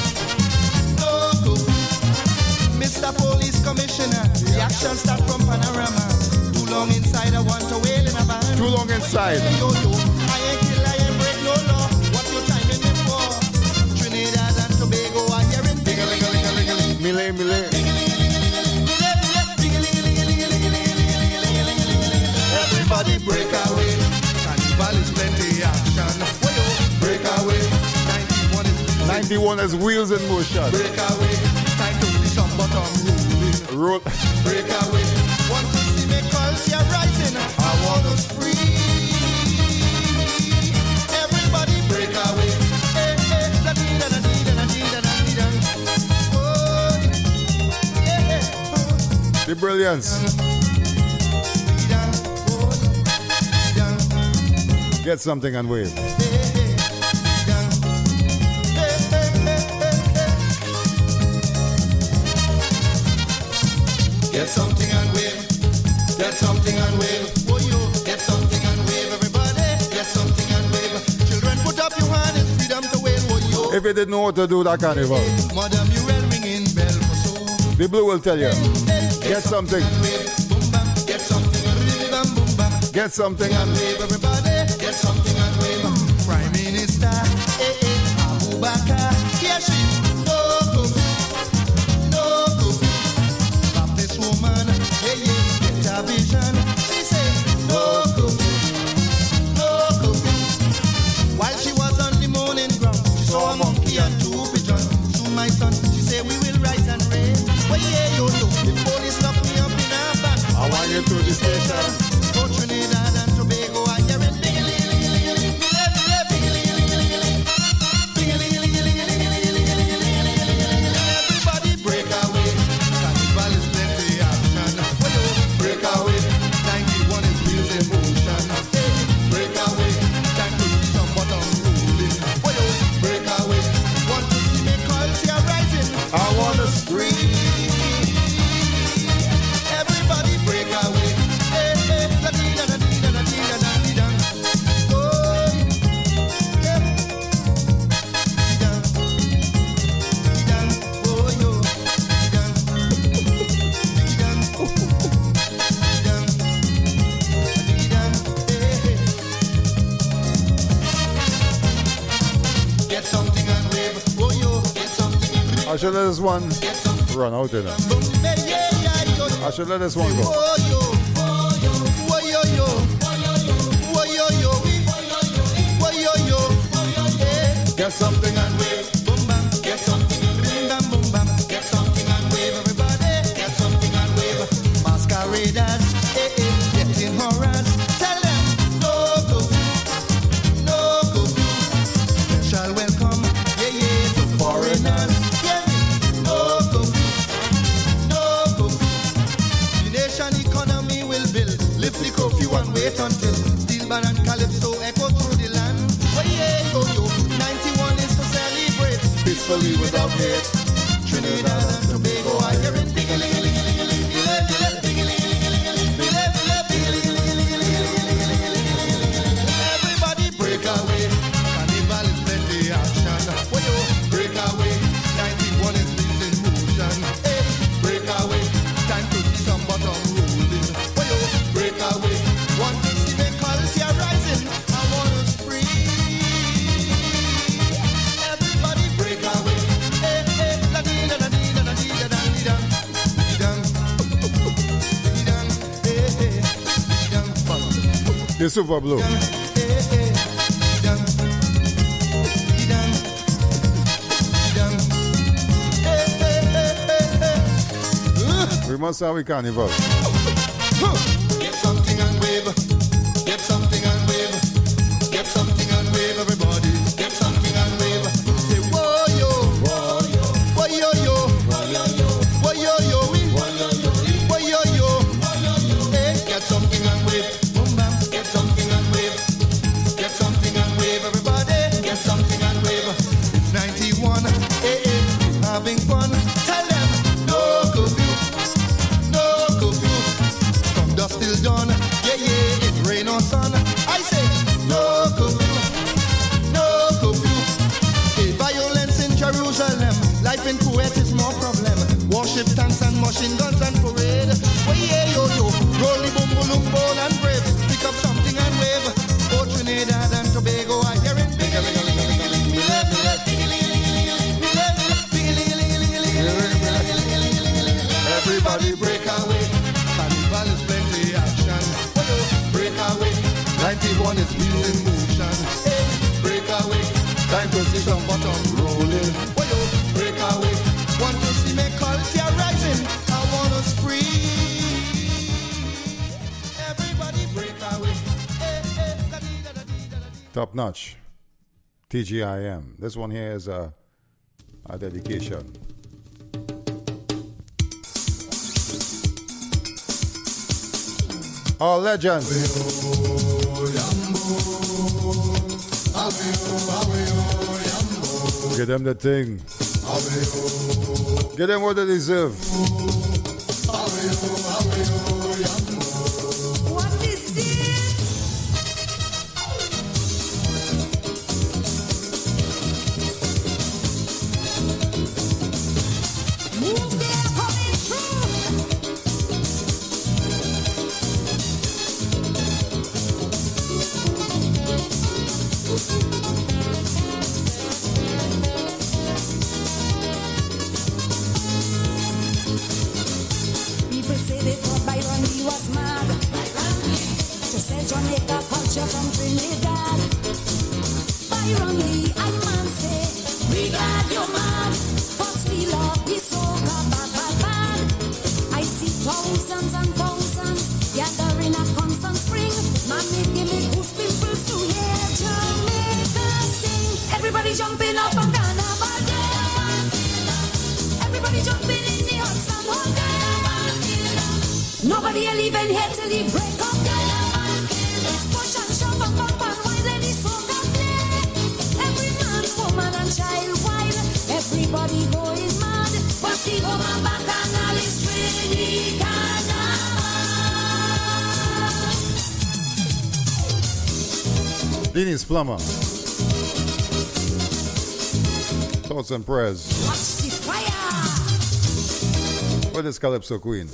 Mr. Police Commissioner, the action start from Panorama. Too long inside, I want to wail in a band. Too long inside. Hey, yo, yo, I ain't kill, I ain't break no law. What you timing me for? Trinidad and Tobago are hearing ding-a-ling-a-ling-a-ling. Mille, mille. Everybody break away. Carnival is plenty action. Break away. 91 is wheels in motion. Break away. Time to see some bottom rolling. Roll. Break away. Want to see me culture rising. I want to spree. Everybody break away. Hey, hey, da dee da da dee da da dee da da dee da. Oh, yeah. The brilliance. Get something and wave. Get something and wave. Get something and wave. Oh, yo. Get something and wave, everybody. Get something and wave. Children, put up your hand. It's freedom to wave. Oh, yo. If you didn't know what to do that carnival, Mother Murel ringing bell for so. the blue will tell you. Get something. Boom, bam. Get something and wave. Bam, boom, bam. Get something And and wave, everybody. Get something and wave. Prime Minister, Abu Bakar. Here she. No coffee. No coffee. Baptist woman. Hey, yeah. Get a vision. She say, no coffee. No coffee. While she was on the morning ground, she saw a monkey and two pigeons. Soon, my son, she say, we will rise and reign. Well, yeah, yo, yo. The police lock me up in a van. I want you to the station. Go Trinidad and Tobago, I hear it. Everybody break away. Carnival is plenty action. Break away. 91 is wheels in motion. Break away. Time to see some bottom rolling. Break away. Want to see me culture rising. I want to scream. Everybody break away. Hey, hey, da dee da da dee da da dee da da dee da. Oh, yeah. Dee da. Dee da. Oh, yo. Dee da. Dee da. Dee da. Hey, hey. Get something and wave. Oh, yo. Get something and wave. I should let this one run out in it. Hey, yeah, yeah, yo. I should let this one go. Oh, yo. Oh, yo, yo. Oh, yo, yo. Oh, yo, yo. Yeah. Get something and Wave, boom, bam. Get something and wave. Bam, boom, bam. Get something and wave, everybody. Get something and wave. Masqueraders, getting horrors. Tell them, no coffee, no coffee. Special welcome, yeah, yeah, to foreigners. Yeah, no coffee, no coffee. The nation economy will build. Lift the curfew and wait until steel band and calypso echo through the land. Oh yeah, yo yo. 91 is to celebrate peacefully without hate. Trinidad and Tobago are hearing ding-a-ling-a-ling-a-ling-a-ling. Everybody break away. Carnival is plenty action. Oh yo, break away. 91 is wheels in motion. Hey, break away. Time to see some bottom rolling. Oh yo, break away. Want to see me culture rising. I wanna spree. Everybody break away. Hey, hey, la dee da da dee da da dee da da dee da. Dee dang. Dee dang. Hey, hey. Dee dang. the Super Blue. Hey, hey. Dee dang. Dee dang. Dee dang. Hey, hey, hey, hey, hey. We must have a carnival. Get something and wave. Get something and wave. Get something and wave, everybody. Get something and wave. Say, whoa, yo. Whoa, yo. Whoa, yo. on. Yeah, yeah, it rain or sun. I say, no curfew, no curfew. A violence in Jerusalem, life in Kuwait is more problem. Warship tanks and machine guns and parade. Well, yeah, yo, yo, roll the boom, boom, boom, and brave. Pick up something and wave. Oh, Trinidad and Tobago, I hear it. Everybody break away. Carnival is plenty action. Break away. 91 is wheel in motion. Hey, break away. Time to see some bottom rolling. Break away. Want to see me culture rising. I wanna spree. Everybody break away. Hey, hey, Top notch. TGIM. This one here is a dedication. Our legends. Get them the thing. Get them what they deserve. What is this? Move there, coming through. People say they thought Byron Lee was mad. To sell Jamaica culture from Trinidad. Byron Lee, I man say, we got your man. Cause we love the soca, bad, bad, bad. I see thousands and thousands gathering a constant spring. Man, give me goose pimples to hear Jamaica sing. Everybody jumping up on Carnival Day. Everybody jumping in the hot sun all day. Nobody will even here till the break of day. Push and shove and bump and wine, let the soca play. Every man, woman and child wild. Everybody going mad. But the woman bacchanal is Trini Carnival. Denise Plummer. Thoughts and prayers. Watch the fire. With this Calypso Queen.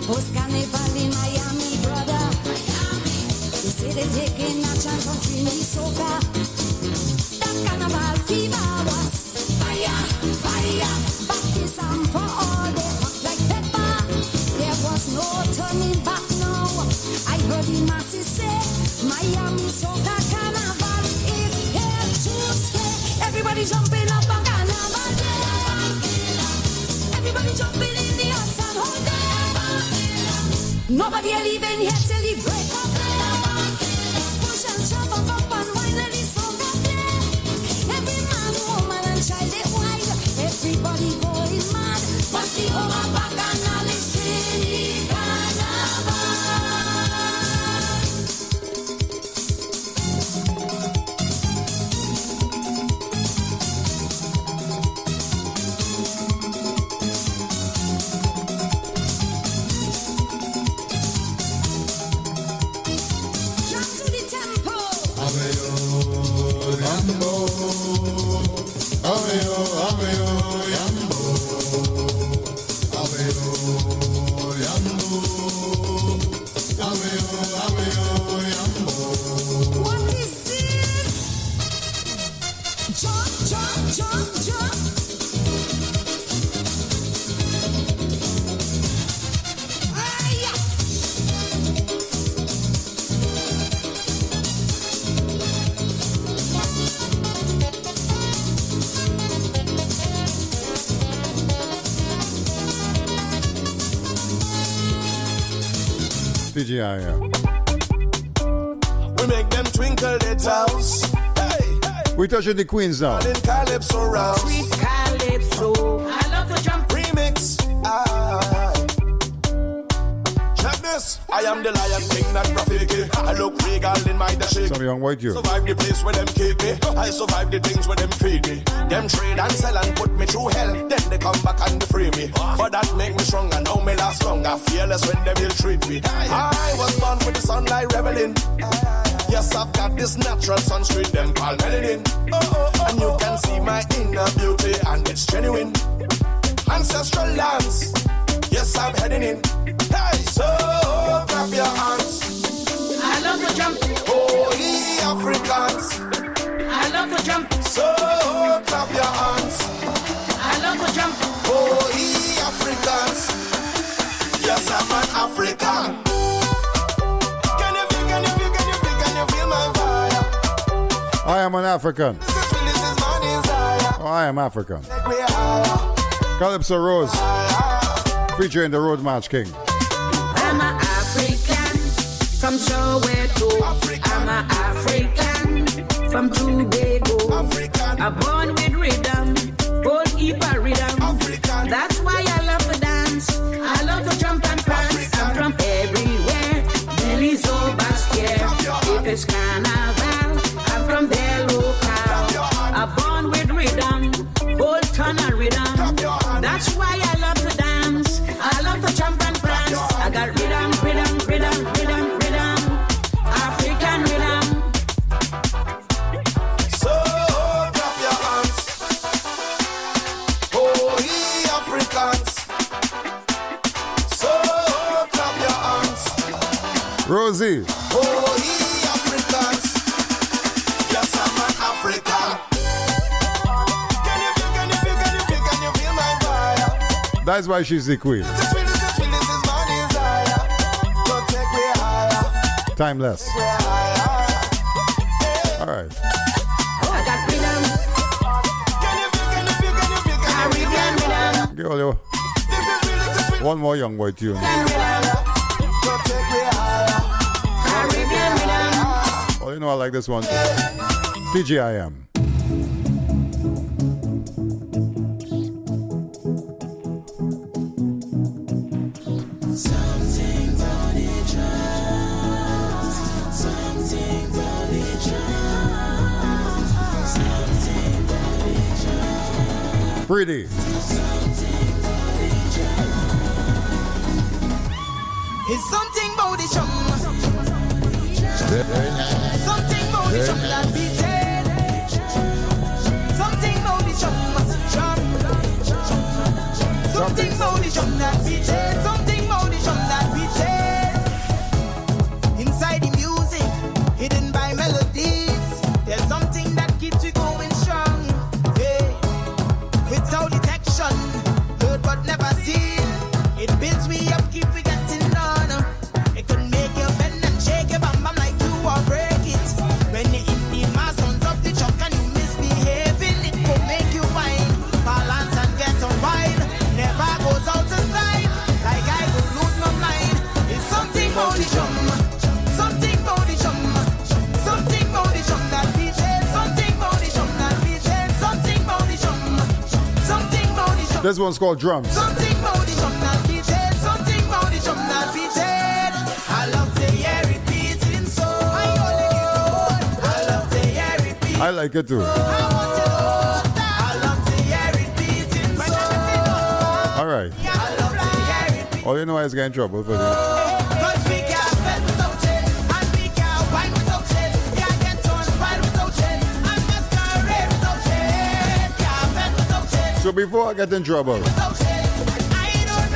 Post Carnival in Miami, brother. Miami. They say they're taking a chance on Trini soca. That Carnival fever was fire, fire. Baptism for all they hot like pepper. There was no turning back now. I heard the masses say Miami soca Carnival is here to stay. Everybody jumping up on Carnival Day. Everybody jumping in the hot sun all day. Nobody will even here till the break of day. Push and shove and bump and wine, let the soca play. Every man, woman and child they wild. Everybody going mad. But the whole bacchanal is Trini Carnival. Jump to the tempo. What is this? Jump, jump, jump, jump. Ay-ya. TGIM. We make them twinkle their toes. Hey, We touching the Queens now. in Calypso round. Sweet Calypso. I love to jump. Remix. Drop the Yes, I am the lion king, not Rafiki. I look regal in my dashiki. Some young white you. Survive the place where them keep me. I survive the things where them feed me. Them trade and sell and put me through hell. Then they come back and they free me. But that make me stronger, now me last longer. Fearless when they will treat me. I was born with the sunlight reveling. Yes, I've got this natural sunscreen, them called melanin. And you can see my inner beauty and it's genuine. Ancestral lands, yes, I'm heading in. Hey, so clap your hands. I love to jump. Oh, ye Africans. I love to jump. So clap your hands. I love to jump. Oh, ye Africans. Yes, I'm an African. Can you feel my fire? I am an African. This is my desire. Oh, I am African. Take me higher. Calypso Rose, featuring the Road March King. I'm an African from Soweto. I'm an African from Tobago. I'm born with rhythm, old heap of rhythm. That's why I love to dance. I love to jump and prance. I'm from everywhere. Delhi, Zobastia. If it's carnival, I'm from their local. I'm born with rhythm, old ton of rhythm. That's why I love to dance. I love to jump and prance. I got rhythm, rhythm, rhythm, rhythm, rhythm. African rhythm. So clap your hands. Oh, ye Africans. So clap your hands. Rosie. Oh, ye Africans. Yes, I'm an African. Can you feel my fire? That's why she's the queen. This is my desire. Don't take me higher. Timeless. Take me higher. All right. I got rhythm. Caribbean rhythm. Give all you one more young boy tune. Don't take me higher. Caribbean rhythm. Oh, you know I like this one too. TGiM. Pretty. It's something about the chum. Something about the chum that beat it. Something about the chum. Something about the chum that beat it. Something about the chum that beat it. Inside the music, hidden by melodies, there's something that keeps you going strong. Hey, without detection, heard but never seen. It builds me up, keep me getting on. It could make you bend and shake your bam bam like you or break it. When you hit the mass on top the chuck and you misbehaving, it could make you whine, balance and get on wild. Never goes out to slide, like I could lose my mind. It's something about the chum, something about the chum, something about the chum that beats it, something about the chum that beats it, something about the chum, something about the chum. This one's called Drums. Something about the chum that beats it, something about the chum that beats it. I love to hear it beating so. I love to hear it beating. I like it too. I love to hear it beating so. All right. I love to hear it beating. Oh, you know I was getting in trouble for this. Cause we can't bend without it, and we can't wine without it. Can't get on wild without it, and masquerade without it. Can't bend without it, So before I get in trouble, without it. I don't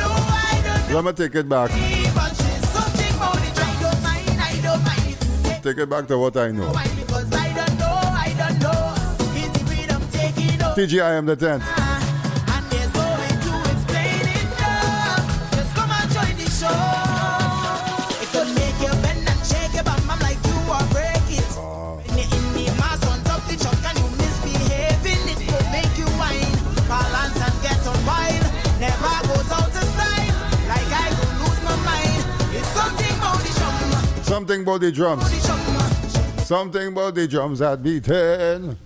know. let me take it back. But it's something about it. I don't mind. Take it back to what I know. Because I don't know. Is the freedom taking over? TGiM the 10th. And there's no way to explain it now. Just come and join the show. It could make you bend and shake your bam bam like you or break it. When you're in the mass on top the chuck and you misbehaving, it could make you whine, balance and get on wild. Never goes out to style, like I could lose my mind. It's something about the chum, Something about the drums. the chum. Something about the drums that beaten.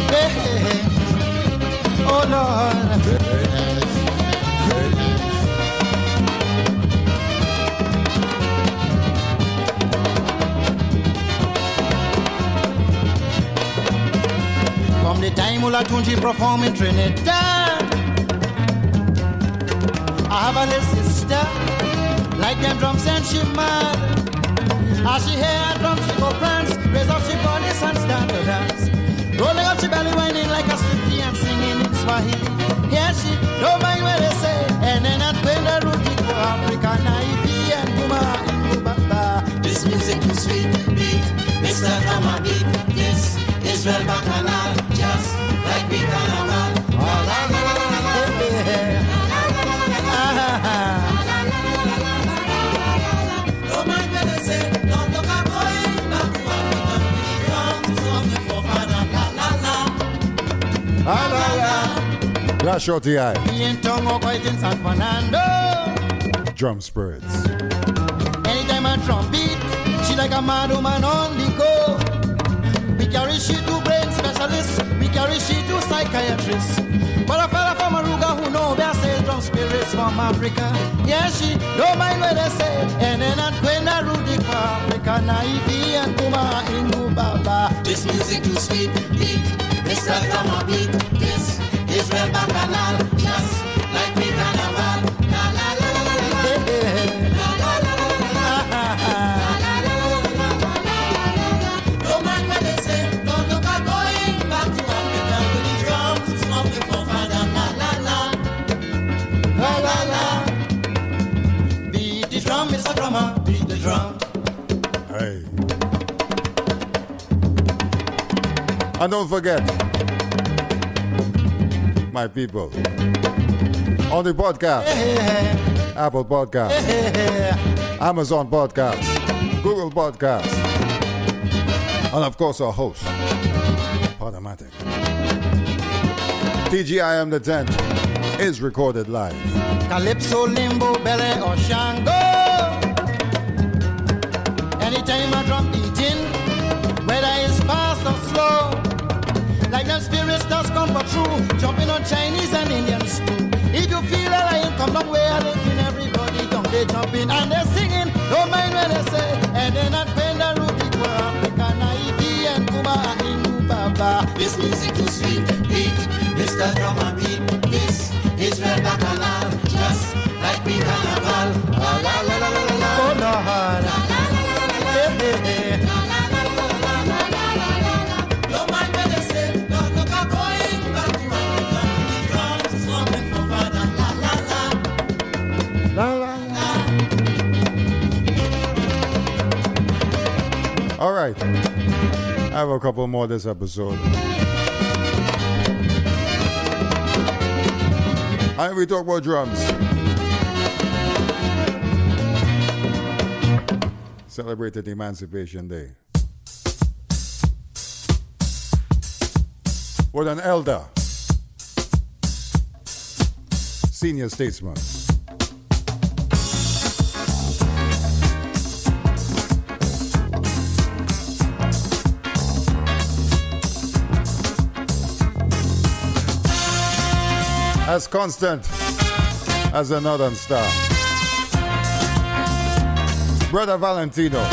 Hey, hey. Lord. Very nice. Very nice. From the time Olatunji perform in Trinidad, I have a little sister, like them drums and she mad. As she hear her drum, she go prance, raise up she body and start to dance. Rolling up she belly, whining like a swifty and singing in Swahili. Here she don't mind what they say, and then I play the rookie for Africa, Naive and Kuma and Kubaba. This music is sweet, beat, Mr. Drama beat. This is real bacchanal, just like we carnival. La la la la la la la. Don't mind what they say, don't look at going back to Africa. We drums of the forefather. La la la. La la la. La Shorty Eye. Me and Tongo quite in San Fernando. Drum spirits. Anytime I drum beat, she like a mad woman on the go. We carry she to brain specialists, we carry she to psychiatrists. But a fella from Aruga who know they say drum spirits from Africa. Yeah, she don't mind what they say. And then I'm going to Rudy for Africa, Naive and Kuma Ingu Baba. This music too sweet, beat, Mr. Drama beat. This is real bacchanal, just like we carnival. La la la la la la. La la la la la la. Don't mind what they say, don't look at going back to Africa with the drums of the forefather. La la la. La la la. Beat the drum, Mr. Drummer, beat the drum. Hey. And don't forget, my people, on the podcast, Apple Podcast, Amazon Podcast, Google Podcast, and of course our host, Podomatic. TGiM the 10th is recorded live. Calypso, Limbo, Belly, or Shango. Anytime I drum beating, whether it's fast or slow, like them spirits does come for true, jumping on Chinese and Indians too. If you feel a lion come long way, I live in everybody, come they jumping and they're singing, don't mind when they say, and then I bend the rooty for Africa, Naive and Kuma Ingu Baba. This music too sweet, beat, Mr. Drummer beat. This is real bacchanal, just like we carnival. La la la la la la. Oh Lord. La la la la la la. Hey. La la la la la la la la. Don't mind what they say, don't look at going back to Africa. The drums of the forefather. La la la. La la la. All right. I have a couple more this episode. And we talk about drums. Celebrated Emancipation Day. With an elder, senior statesman. As constant as a northern star. Brother Valentino.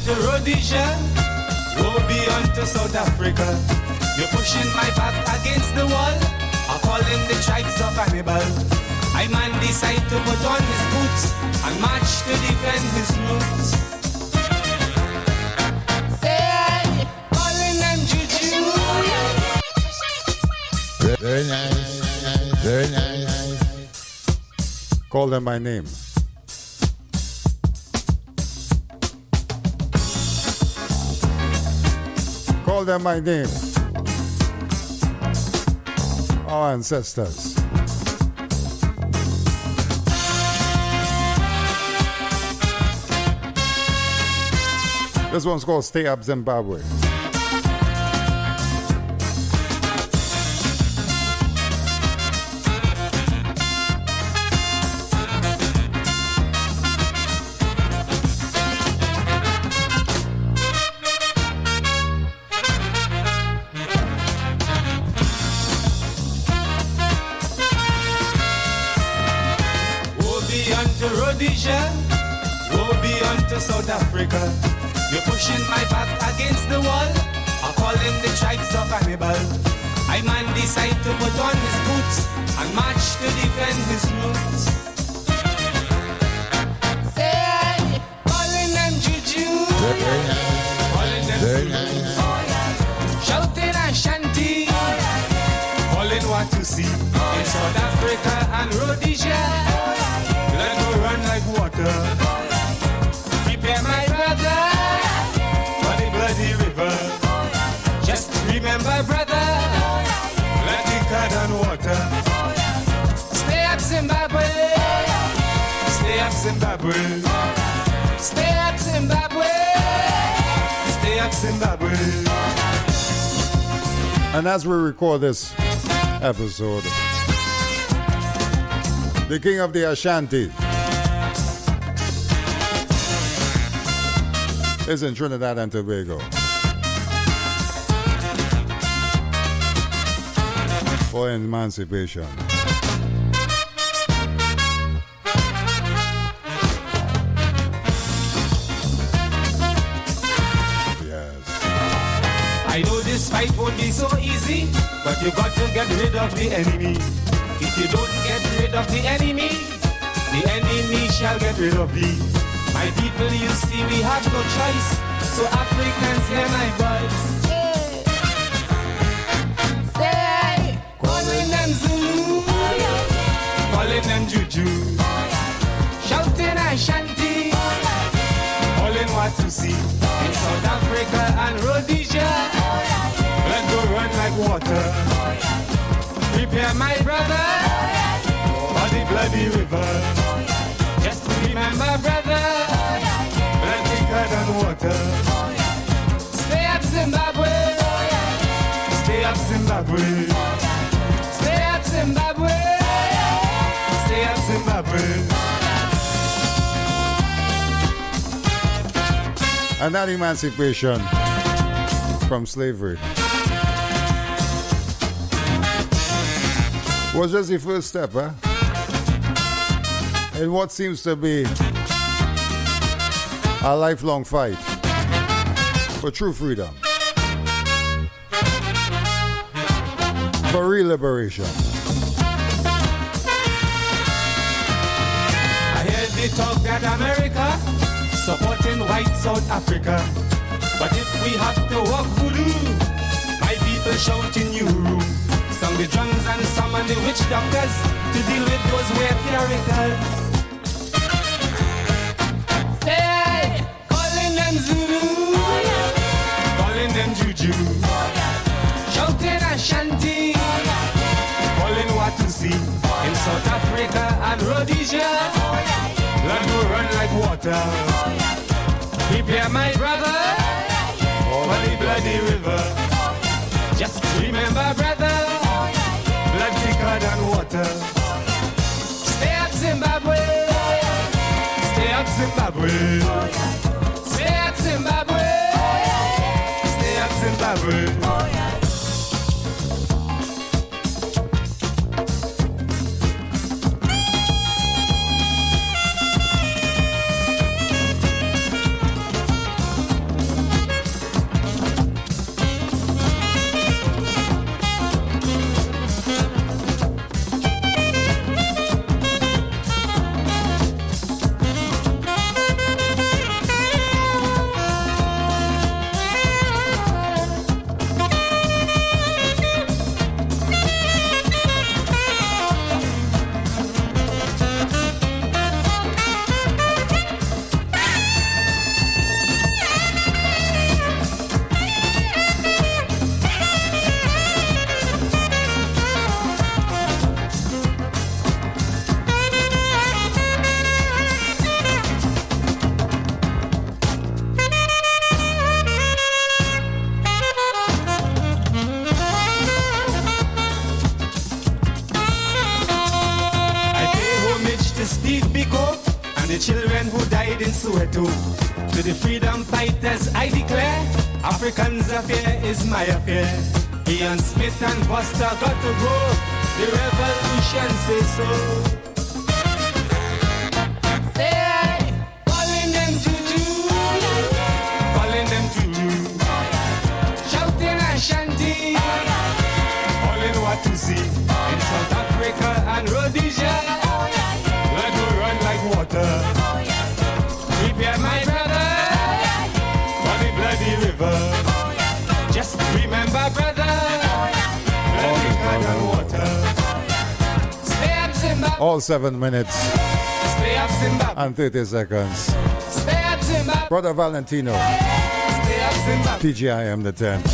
Rhodesia, woe be unto South Africa. You're pushing my back against the wall, I'm calling the tribes of Hannibal. I man decide to put on his boots and march to defend his roots. Say, calling them juju. Very nice, very nice. Call them by name. Call them by name. Our ancestors. This one's called Stay Up Zimbabwe. South Africa, you're pushing my back against the wall. I call them the tribes of Hannibal. I man decide to put on his boots and march to defend his roots. Say, calling them juju, calling them Zulu, shouting and shanty, calling what to see in South Africa and Rhodesia. Let go run like water. Prepare my brother for the bloody river. Just remember, brother, bloody card and water. Stay up, Zimbabwe. Stay up, Zimbabwe. Stay up, Zimbabwe. Stay up, Zimbabwe. And as we record this episode, the king of the Ashanti is in Trinidad and Tobago for emancipation. I know this fight won't be so easy, but you got to get rid of the enemy. If you don't get rid of the enemy shall get rid of thee. My people, you see, we have no choice, so Africans hear my voice. Say, calling them Zulu, calling them Juju, shouting and shanty, calling what to see in South Africa and Rhodesia. Let go run like water. Prepare my brother for the bloody river. Just remember, brother, bloody card and water. Stay up, Zimbabwe. Stay up, Zimbabwe. Stay up, Zimbabwe. Stay up, Zimbabwe. And that emancipation from slavery was just the first step, in what seems to be a lifelong fight for true freedom, for real liberation. I heard they talk that America supporting white South Africa, but if we have to walk voodoo, my people shouting you room. Song the drums and summon the witch doctors to deal with those weird characters. Say, calling them Zulu, calling them Juju, shouting and shanty, calling what to see in South Africa and Rhodesia. Let go run like water. Prepare my brother for the bloody river. Just remember, brother, bloody card and water. Stay up, Zimbabwe. Stay up, Zimbabwe. Stay up, Zimbabwe. Stay up, Zimbabwe. the children who died in Soweto. To the freedom fighters I declare, Africans' affair is my affair. Ian Smith and Buster got to go, the revolution says so. Say, calling them juju, calling them juju, shouting and chanting, calling what to see in South Africa and Rhodesia. Blood will run like water. Prepare my brother for the bloody river. Just remember, brother, bloody blood and water. Stay up, Zimbabwe. All 7 minutes Stay up, Zimbabwe. and 30 seconds. Stay up, Zimbabwe. Brother Valentino, Stay up, Zimbabwe. TGiM the 10th.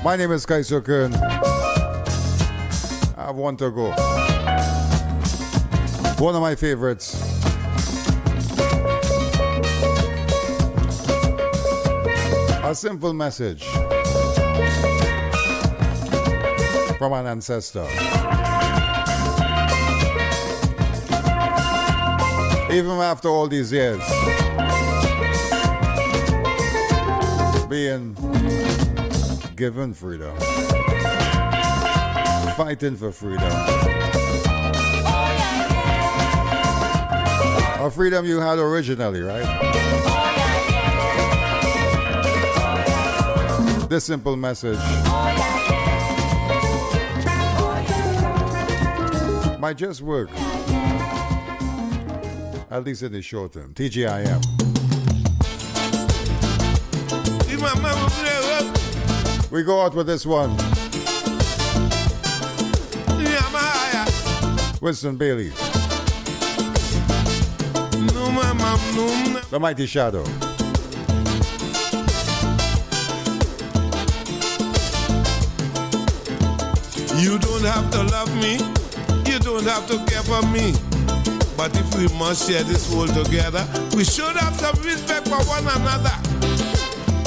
My name is Kaiso Kun. I have one to go. One of my favorites. A simple message from an ancestor. Even after all these years, being given freedom, fighting for freedom. A freedom you had originally, right? This simple message might just work, at least in the short term. TGiM. We go out with this one. Winston Bailey. The Mighty Shadow. You don't have to love me, you don't have to care for me. But if we must share this world together, we should have some respect for one another.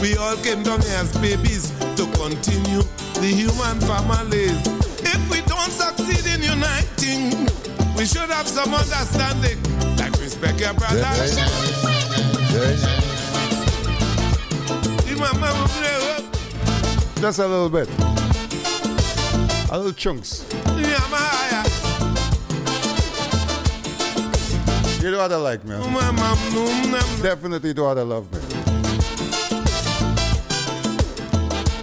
We all came down here as babies to continue the human families. If we don't succeed in uniting, we should have some understanding. Like respect your brother. Just a little bit. A little chunks. You know how to like me. Definitely know how to love me.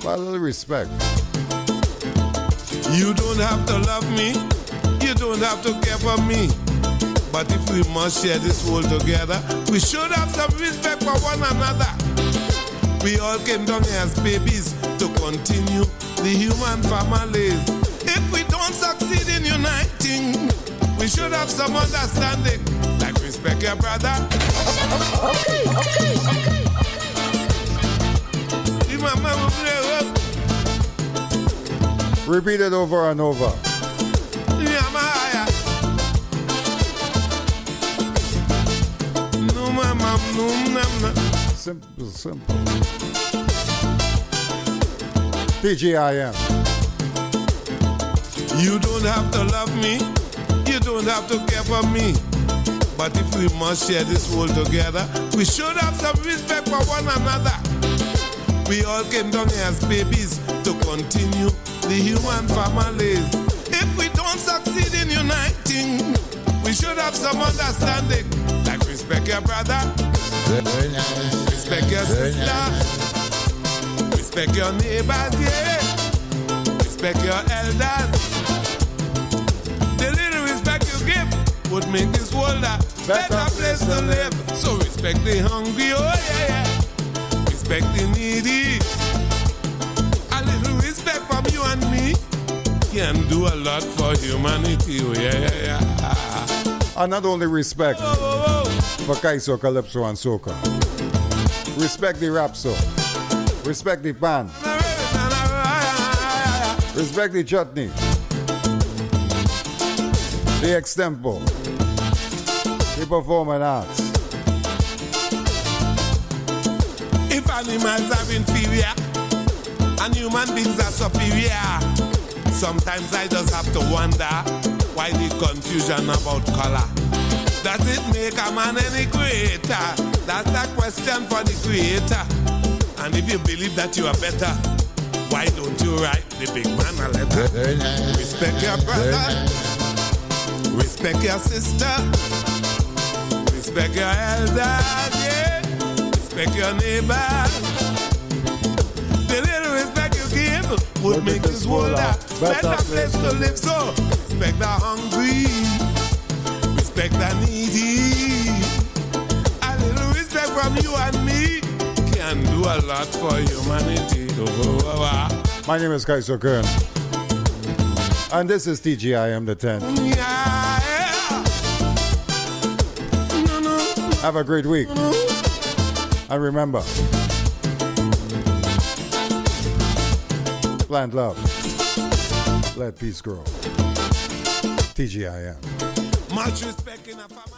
But a little respect. You don't have to love me, you don't have to care for me. But if we must share this world together, we should have some respect for one another. We all came down here as babies to continue the human families. If we don't succeed in uniting, we should have some understanding. Like respect your brother. Okay. Repeat it over and over. Simple. TGiM. You don't have to love me, you don't have to care for me. But if we must share this world together, we should have some respect for one another. We all came down here as babies to continue the human families. If we don't succeed in uniting, we should have some understanding. Like respect your brother, respect your sister, respect your neighbors, yeah. Respect your elders. The little respect you give would make this world a better place to live. So respect the hungry, oh yeah. Respect the needy. A little respect from you and me can do a lot for humanity, oh yeah. And not only respect for Kaiso, Calypso, and Soca. Respect the rap song. Respect the band. Respect the chutney. The extempo. The performing arts. If animals are inferior and human beings are superior, sometimes I just have to wonder why the confusion about color. Does it make a man any greater? That's a question for the creator. And if you believe that you are better, why don't you write the big man a letter? Respect your brother, respect your sister, respect your elders, yeah. Respect your neighbor. The little respect you give would make this world a better place to live. So respect the hungry, respect the needy. A little respect from you and me can do a lot for humanity. My name is Kaiso Kern, and this is TGiM the 10th. Have a great week. And remember, plant love, let peace grow. TGiM. Much respect in a family.